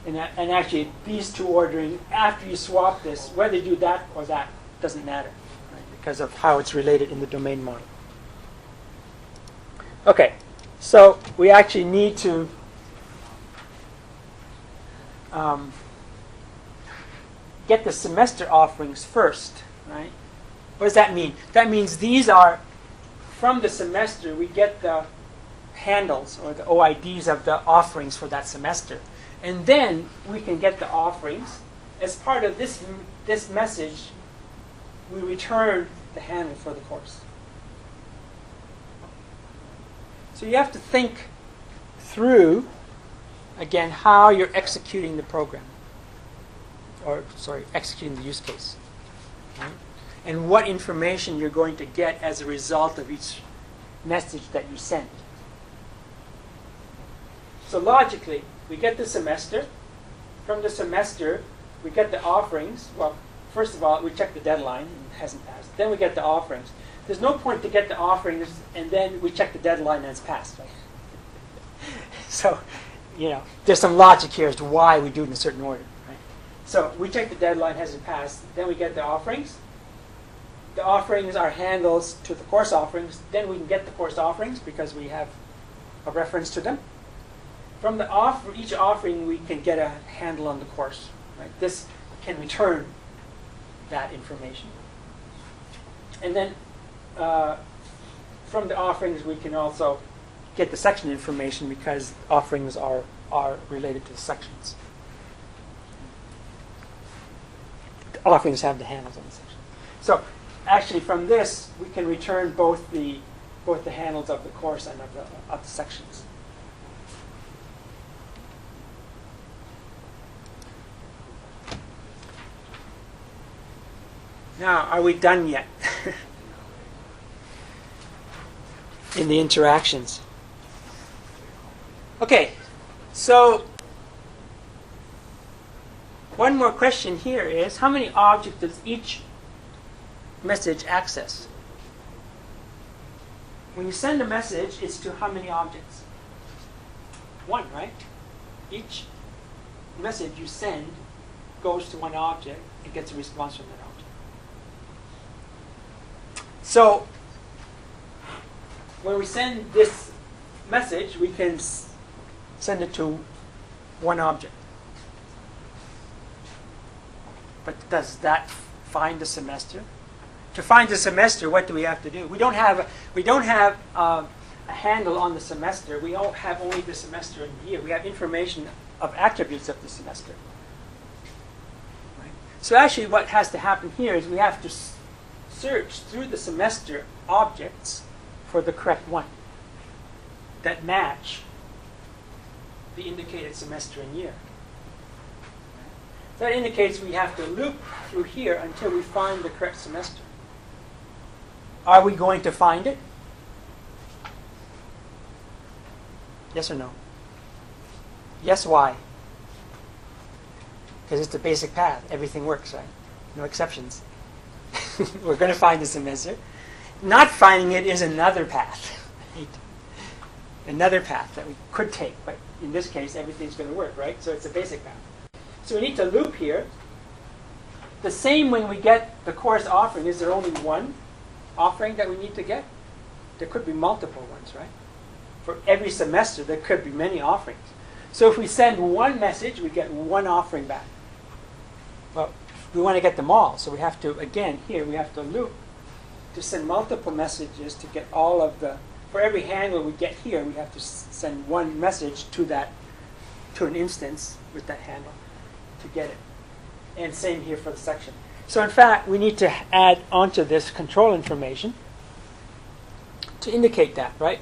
And actually, these two ordering, after you swap this, whether you do that or that, doesn't matter, right? Because of how it's related in the domain model. Okay, so we actually need to get the semester offerings first, right? What does that mean? That means these are, from the semester, we get the handles or the OIDs of the offerings for that semester. And then we can get the offerings. As part of this message, we return the handle for the course. So you have to think through, again, how you're executing the program. Or, sorry, executing the use case. Right? And what information you're going to get as a result of each message that you send. So logically, we get the semester. From the semester, we get the offerings. Well, first of all, we check the deadline. It hasn't passed. Then we get the offerings. There's no point to get the offerings and then we check the deadline and it's passed. Right? So, there's some logic here as to why we do it in a certain order. Right? So we check the deadline, hasn't passed. Then we get the offerings. The offerings are handles to the course offerings. Then we can get the course offerings because we have a reference to them. From each offering, we can get a handle on the course. Right? This can return that information. And then from the offerings, we can also get the section information because offerings are related to the sections. The offerings have the handles on the section. So actually, from this, we can return both the handles of the course and of the sections. Now, are we done yet in the interactions? Okay, so one more question here is, how many objects does each message access? When you send a message, it's to how many objects? One, right? Each message you send goes to one object and gets a response from that object. So when we send this message, we can send it to one object. But does that find the semester? To find the semester, what do we have to do? We don't have a handle on the semester. We don't have only the semester and the year. We have information of attributes of the semester. Right? So actually, what has to happen here is we have to search through the semester objects for the correct one that match the indicated semester and year. That indicates we have to loop through here until we find the correct semester. Are we going to find it? Yes or no? Yes, why? Because it's the basic path. Everything works, right? No exceptions. We're going to find the semester. Not finding it is another path. Right? Another path that we could take, but in this case, everything's going to work, right? So it's a basic path. So we need to loop here. The same when we get the course offering. Is there only one offering that we need to get? There could be multiple ones, right? For every semester, there could be many offerings. So if we send one message, we get one offering back. Well, we want to get them all. So we have to, again, here, we have to loop to send multiple messages to get all of the, for every handle we get here, we have to send one message to an instance with that handle to get it. And same here for the section. So in fact, we need to add onto this control information to indicate that, right?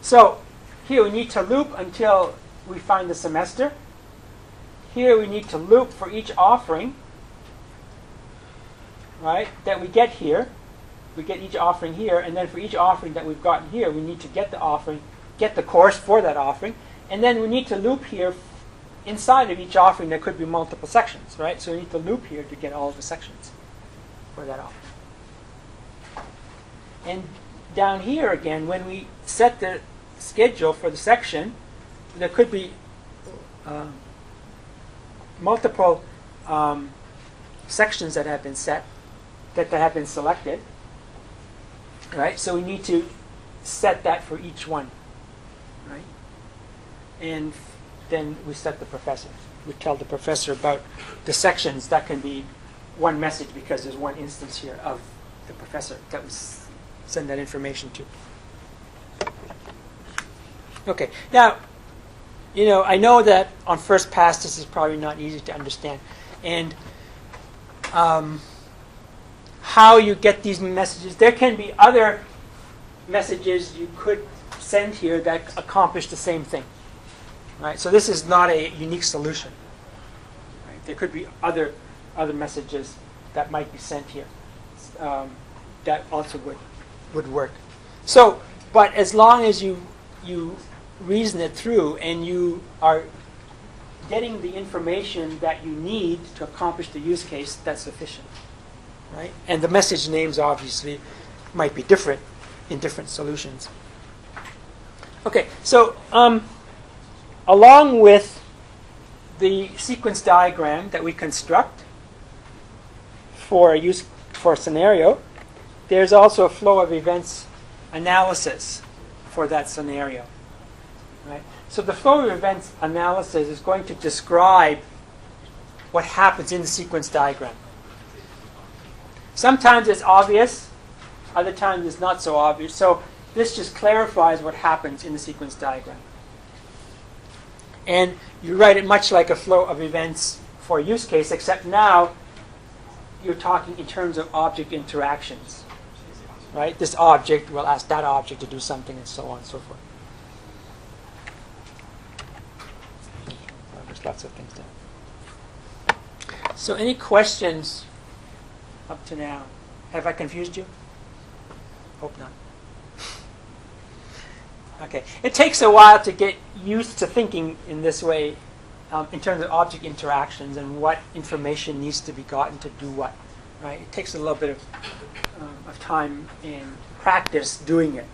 So here we need to loop until we find the semester. Here we need to loop for each offering, right, that we get here. We get each offering here, and then for each offering that we've gotten here, we need to get the offering, get the course for that offering, and then we need to loop here inside of each offering, there could be multiple sections, right? So we need the loop here to get all of the sections for that offering. And down here again, when we set the schedule for the section, there could be multiple sections that have been set, that have been selected, right? So we need to set that for each one, right? And then we set the professor. We tell the professor about the sections. That can be one message because there's one instance here of the professor that we send that information to. Okay, now, I know that on first pass this is probably not easy to understand. And how you get these messages, there can be other messages you could send here that accomplish the same thing. Right? So this is not a unique solution. Right? There could be other messages that might be sent here that also would work. So, but as long as you reason it through and you are getting the information that you need to accomplish the use case, that's sufficient. Right? And the message names obviously might be different in different solutions. Okay, so along with the sequence diagram that we construct for a scenario, there's also a flow of events analysis for that scenario. Right? So the flow of events analysis is going to describe what happens in the sequence diagram. Sometimes it's obvious, other times it's not so obvious. So this just clarifies what happens in the sequence diagram. And you write it much like a flow of events for a use case, except now you're talking in terms of object interactions. Right? This object will ask that object to do something, and so on and so forth. There's lots of things there. So any questions up to now? Have I confused you? Hope not. Okay. It takes a while to get used to thinking in this way in terms of object interactions and what information needs to be gotten to do what. Right? It takes a little bit of time and practice doing it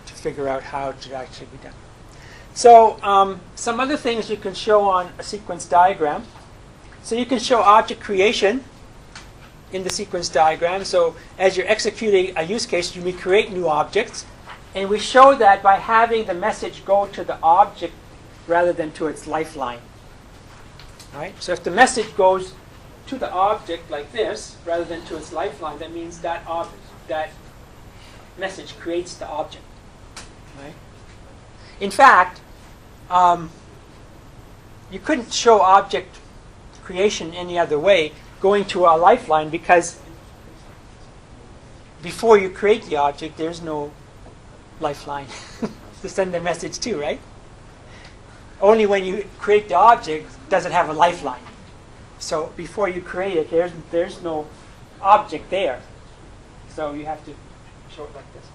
to figure out how it should actually be done. So some other things you can show on a sequence diagram. So you can show object creation in the sequence diagram. So as you're executing a use case, you may create new objects. And we show that by having the message go to the object rather than to its lifeline. Right? So if the message goes to the object like this rather than to its lifeline, that means that message creates the object. Right? In fact, you couldn't show object creation any other way going to a lifeline, because before you create the object, there's no lifeline to send the message to, right? Only when you create the object does it have a lifeline. So before you create it, there's no object there. So you have to show it like this.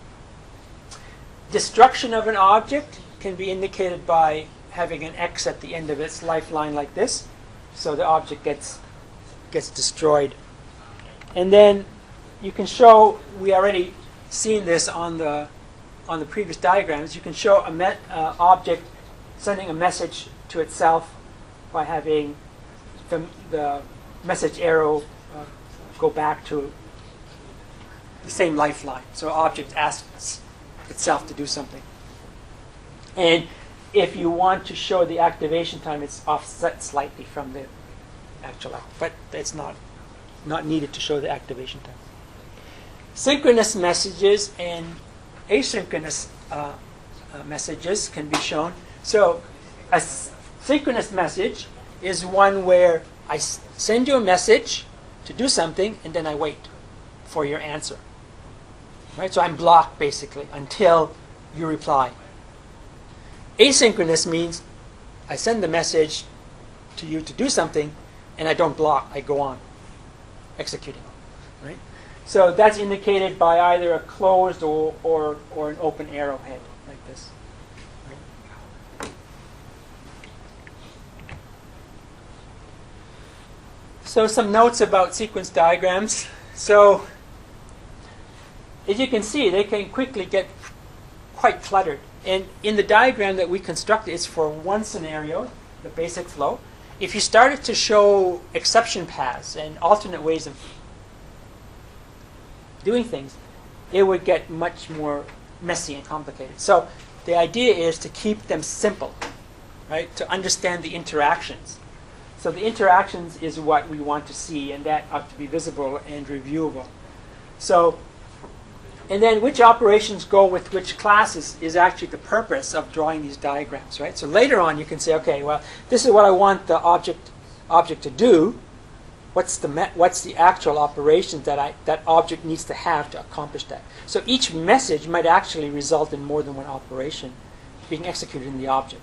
Destruction of an object can be indicated by having an X at the end of its lifeline like this. So the object gets destroyed. And then you can show, we already seen this on the previous diagrams, you can show an object sending a message to itself by having the message arrow go back to the same lifeline. So object asks itself to do something. And if you want to show the activation time, it's offset slightly from the actual act, but it's not needed to show the activation time. Synchronous messages and asynchronous messages can be shown. So a synchronous message is one where I send you a message to do something, and then I wait for your answer. Right? So I'm blocked, basically, until you reply. Asynchronous means I send the message to you to do something, and I don't block. I go on executing. Right? So that's indicated by either a closed or an open arrowhead, like this. Right? So some notes about sequence diagrams. So as you can see, they can quickly get quite cluttered. And in the diagram that we constructed, it's for one scenario, the basic flow. If you started to show exception paths and alternate ways of doing things, it would get much more messy and complicated. So the idea is to keep them simple, right? To understand the interactions. So the interactions is what we want to see, and that ought to be visible and reviewable. So, and then which operations go with which classes is actually the purpose of drawing these diagrams, right? So later on you can say, okay, well, this is what I want the object to do. What's the actual operations that object needs to have to accomplish that? So each message might actually result in more than one operation being executed in the object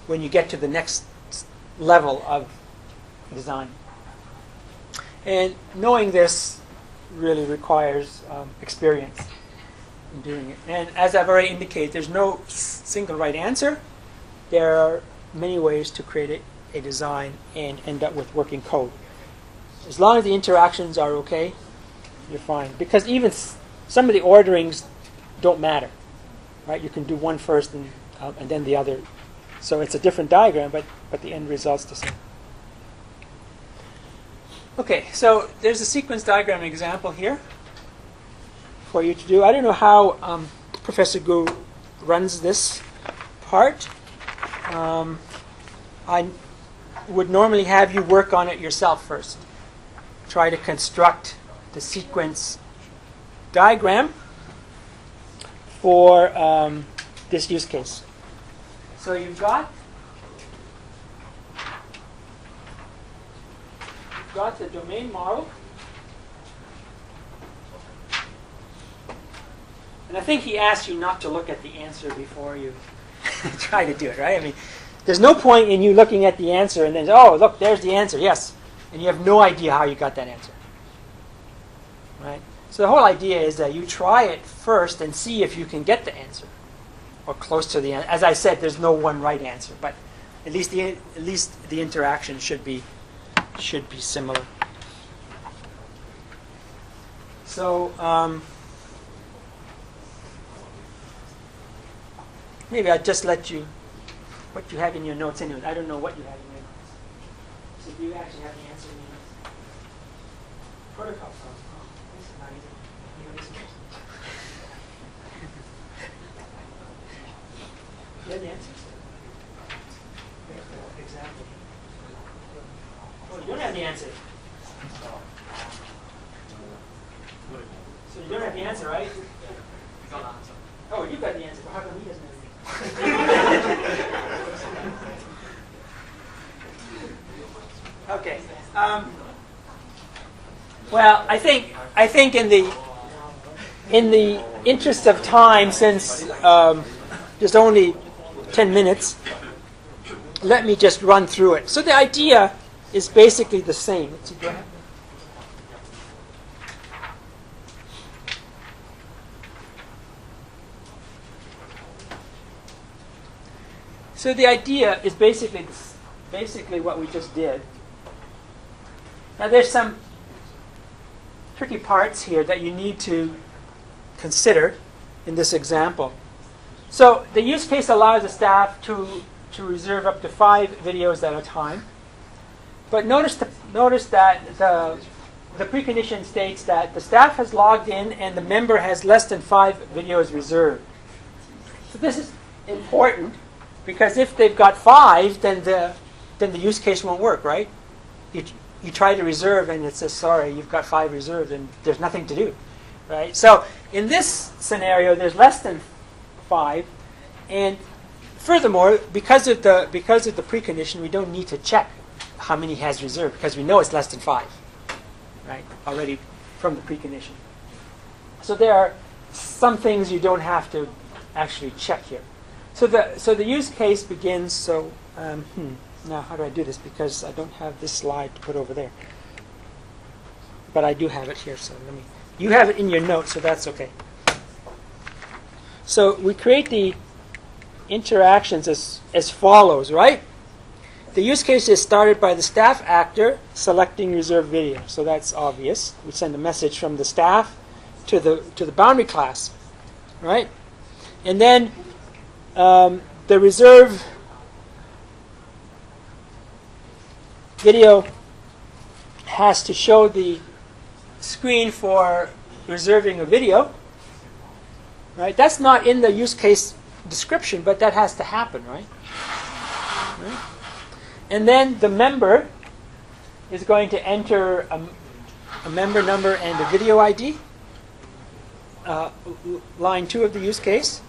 when you get to the next level of design. And knowing this really requires experience in doing it. And as I've already indicated, there's no single right answer. There are many ways to create a design and end up with working code. As long as the interactions are okay, you're fine. Because even some of the orderings don't matter, right? You can do one first and then the other. So it's a different diagram, but the end result's the same. Okay, so there's a sequence diagram example here for you to do. I don't know how Professor Gu runs this part. I would normally have you work on it yourself first. Try to construct the sequence diagram for this use case. So you've got the domain model. And I think he asked you not to look at the answer before you try to do it, right? I mean, there's no point in you looking at the answer and then, oh, look, there's the answer, yes. And you have no idea how you got that answer, right? So the whole idea is that you try it first and see if you can get the answer or close to the answer. As I said, there's no one right answer, but at least the interaction should be similar. So maybe I'll just let you what you have in your notes anyway. I don't know what you have in your notes. So do you actually have the answer in your notes? Protocol. Oh, this is not easy. You know, this is you have the answer? Example. Oh, you don't have the answer. So you don't have the answer, right? Oh, you got the answer. Well, how come he doesn't have the answer? Okay. Well, I think in the interest of time, since there's only 10 minutes, let me just run through it. So the idea is basically the same. Let's see, go ahead. So the idea is basically what we just did. Now there's some tricky parts here that you need to consider in this example. So the use case allows the staff to reserve up to 5 videos at a time. But notice that the precondition states that the staff has logged in and the member has less than 5 videos reserved. So this is important because if they've got 5, then the use case won't work, right? You try to reserve and it says, sorry, you've got 5 reserved and there's nothing to do, right? So in this scenario, there's less than 5, and furthermore, because of the precondition, we don't need to check how many has reserved because we know it's less than 5, right? Already from the precondition. So there are some things you don't have to actually check here. So the use case begins. So now how do I do this? Because I don't have this slide to put over there, but I do have it here. So you have it in your notes, so that's okay. So we create the interactions as follows, right? the use case is started by the staff actor selecting reserved video. So that's obvious. We send a message from the staff to the boundary class, right? And then the reserve video has to show the screen for reserving a video, right? That's not in the use case description, but that has to happen, right? And then the member is going to enter a member number and a video ID, line 2 of the use case.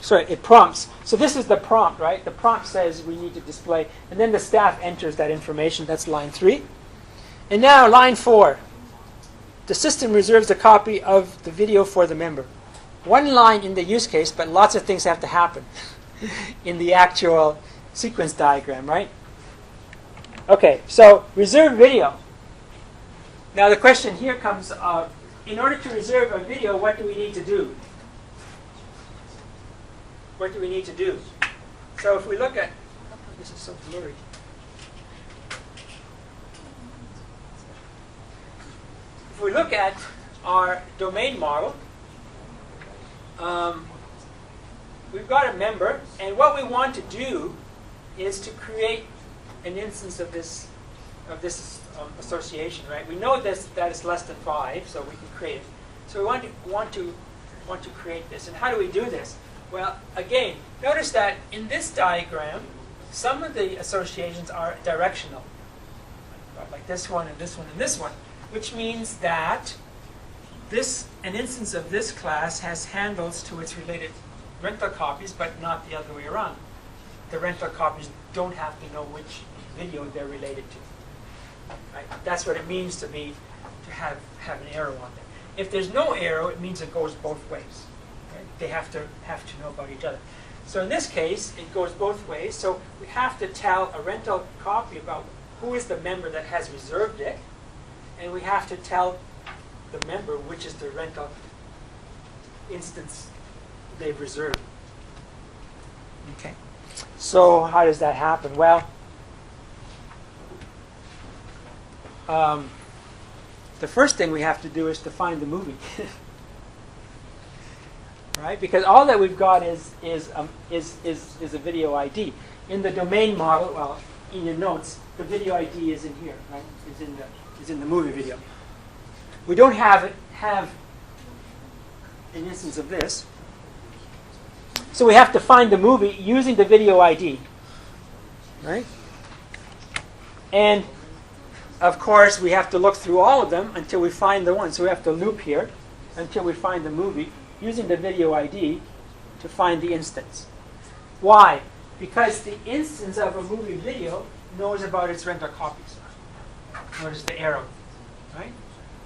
Sorry, it prompts. So this is the prompt, right? The prompt says we need to display, and then the staff enters that information. That's line 3. And now line 4. The system reserves a copy of the video for the member. One line in the use case, but lots of things have to happen in the actual sequence diagram, right? Okay, so reserve video. Now the question here comes, in order to reserve a video, what do we need to do? What do we need to do? So if we look at, this is so blurry. If we look at our domain model, we've got a member, and what we want to do is to create an instance of this association, right? We know that it's less than 5, so we can create it. So we want to create this, and how do we do this? Well, again, notice that in this diagram, some of the associations are directional, like this one and this one and this one, which means that an instance of this class has handles to its related rental copies, but not the other way around. The rental copies don't have to know which video they're related to. Right? That's what it means to have an arrow on there. If there's no arrow, it means it goes both ways. Right? They have to know about each other. So in this case, it goes both ways. So we have to tell a rental copy about who is the member that has reserved it, and we have to tell the member which is the rental instance they've reserved. Okay. So how does that happen? Well, the first thing we have to do is to find the movie, right? Because all that we've got is a video ID. In the domain model, well, in your notes, the video ID is in here, right? Is in the movie video. We don't have an instance of this. So we have to find the movie using the video ID, right? And of course, we have to look through all of them until we find the one. So we have to loop here until we find the movie using the video ID to find the instance. Why? Because the instance of a movie video knows about its rental copies. Notice the arrow, right?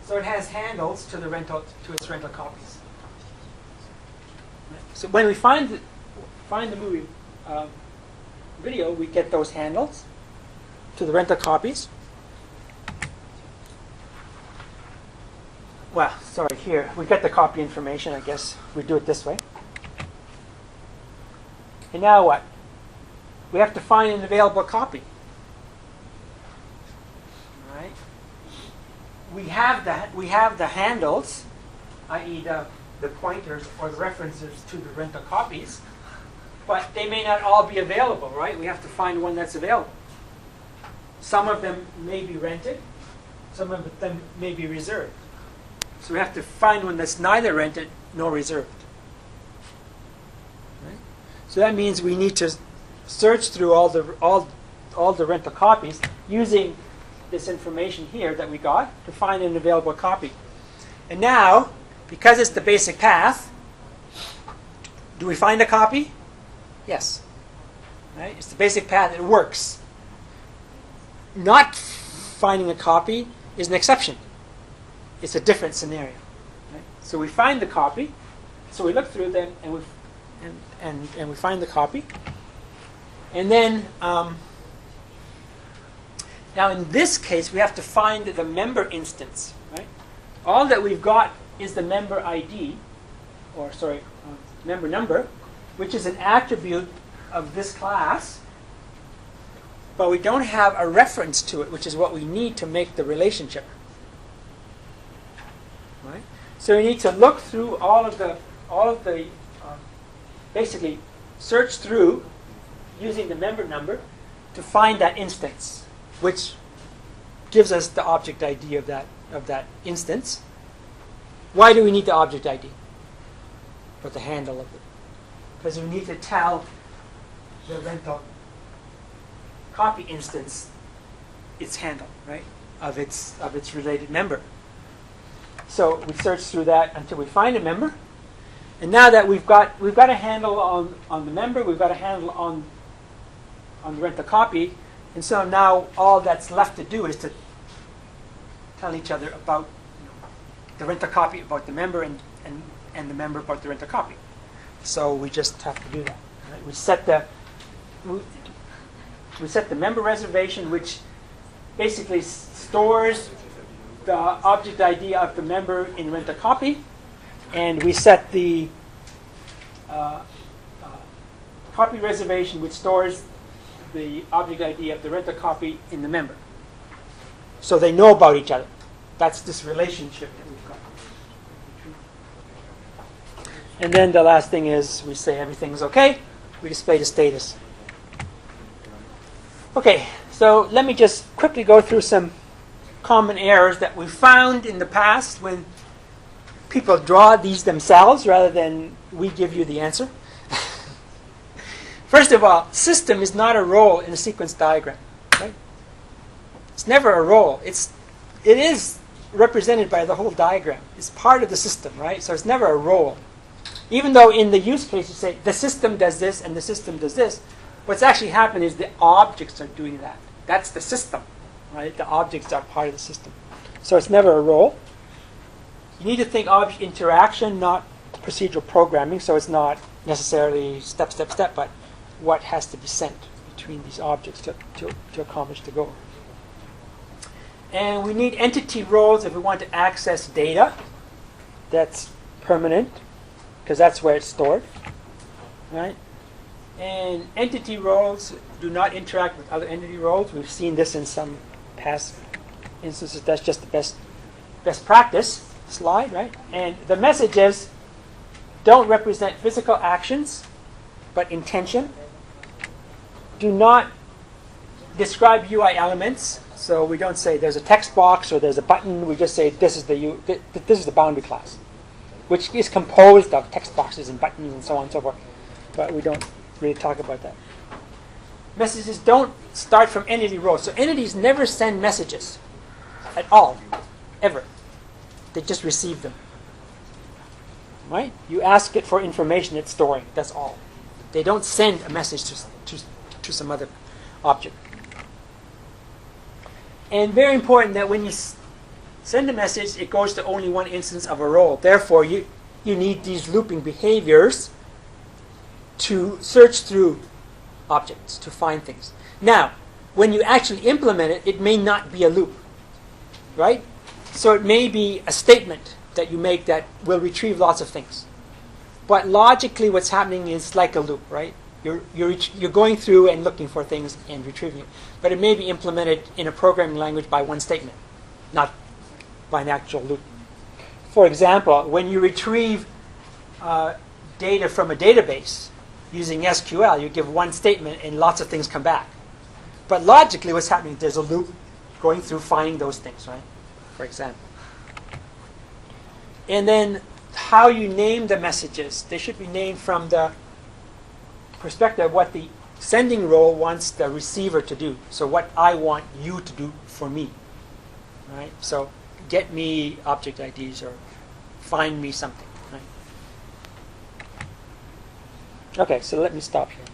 So it has handles to its rental copies. So when we find the movie video, we get those handles to the rental copies. Well, sorry, here we get the copy information. I guess we do it this way. And now what? We have to find an available copy. All right. We have the handles, i.e. the pointers or the references to the rental copies, but they may not all be available, right? We have to find one that's available. Some of them may be rented, some of them may be reserved. So we have to find one that's neither rented nor reserved. Right? So that means we need to search through all the rental copies using this information here that we got to find an available copy. And now, because it's the basic path, do we find a copy? Yes. Right? It's the basic path. It works. Not finding a copy is an exception. It's a different scenario. Right? So we find the copy. So we look through them and we find the copy. And then now in this case we have to find the member instance. Right? All that we've got is the member ID, or sorry, member number, which is an attribute of this class, but we don't have a reference to it, which is what we need to make the relationship. Right? So we need to look through all of the basically search through using the member number to find that instance, which gives us the object ID of that instance. Why do we need the object ID? Or the handle of it? Because we need to tell the rental copy instance its handle, right, of its related member. So we search through that until we find a member. And now that we've got a handle on the member, we've got a handle on the rent a copy, and so now all that's left to do is to tell each other about the rent a copy about the member and the member about the rent a copy. So we just have to do that. Right? We set the member reservation, which basically stores the object ID of the member in rent a copy, and we set the copy reservation, which stores the object ID of the rent a copy in the member. So they know about each other. That's this relationship that we've got. And then the last thing is we say everything's okay. We display the status. Okay, so let me just quickly go through some common errors that we found in the past when people draw these themselves rather than we give you the answer. First of all, system is not a role in a sequence diagram. Right? It's never a role. It is represented by the whole diagram. It's part of the system, right? So it's never a role. Even though in the use case you say the system does this and the system does this, what's actually happening is the objects are doing that. That's the system, right? The objects are part of the system. So it's never a role. You need to think object interaction, not procedural programming. So it's not necessarily step, step, step, but what has to be sent between these objects to accomplish the goal. And we need entity roles if we want to access data that's permanent, because that's where it's stored, right? And entity roles do not interact with other entity roles. We've seen this in some past instances. That's just the best practice slide, right? And the message is, don't represent physical actions, but intention. Do not describe UI elements. So we don't say there's a text box or there's a button. We just say this is the boundary class, which is composed of text boxes and buttons and so on and so forth. But we don't really talk about that. Messages don't start from entity rows. So entities never send messages at all, ever. They just receive them. Right? You ask it for information, it's storing. That's all. They don't send a message to some other object. And very important that when you send a message, it goes to only one instance of a role. Therefore, you need these looping behaviors to search through objects to find things. Now, when you actually implement it, it may not be a loop, right? So it may be a statement that you make that will retrieve lots of things. But logically, what's happening is like a loop, right? You're going through and looking for things and retrieving it. But it may be implemented in a programming language by one statement, not by an actual loop. For example, when you retrieve data from a database using SQL, you give one statement and lots of things come back. But logically, what's happening is there's a loop going through finding those things, right? For example. And then how you name the messages. They should be named from the perspective of what the sending role wants the receiver to do. So what I want you to do for me. Right? So get me object IDs or find me something. Right? Okay, so let me stop here.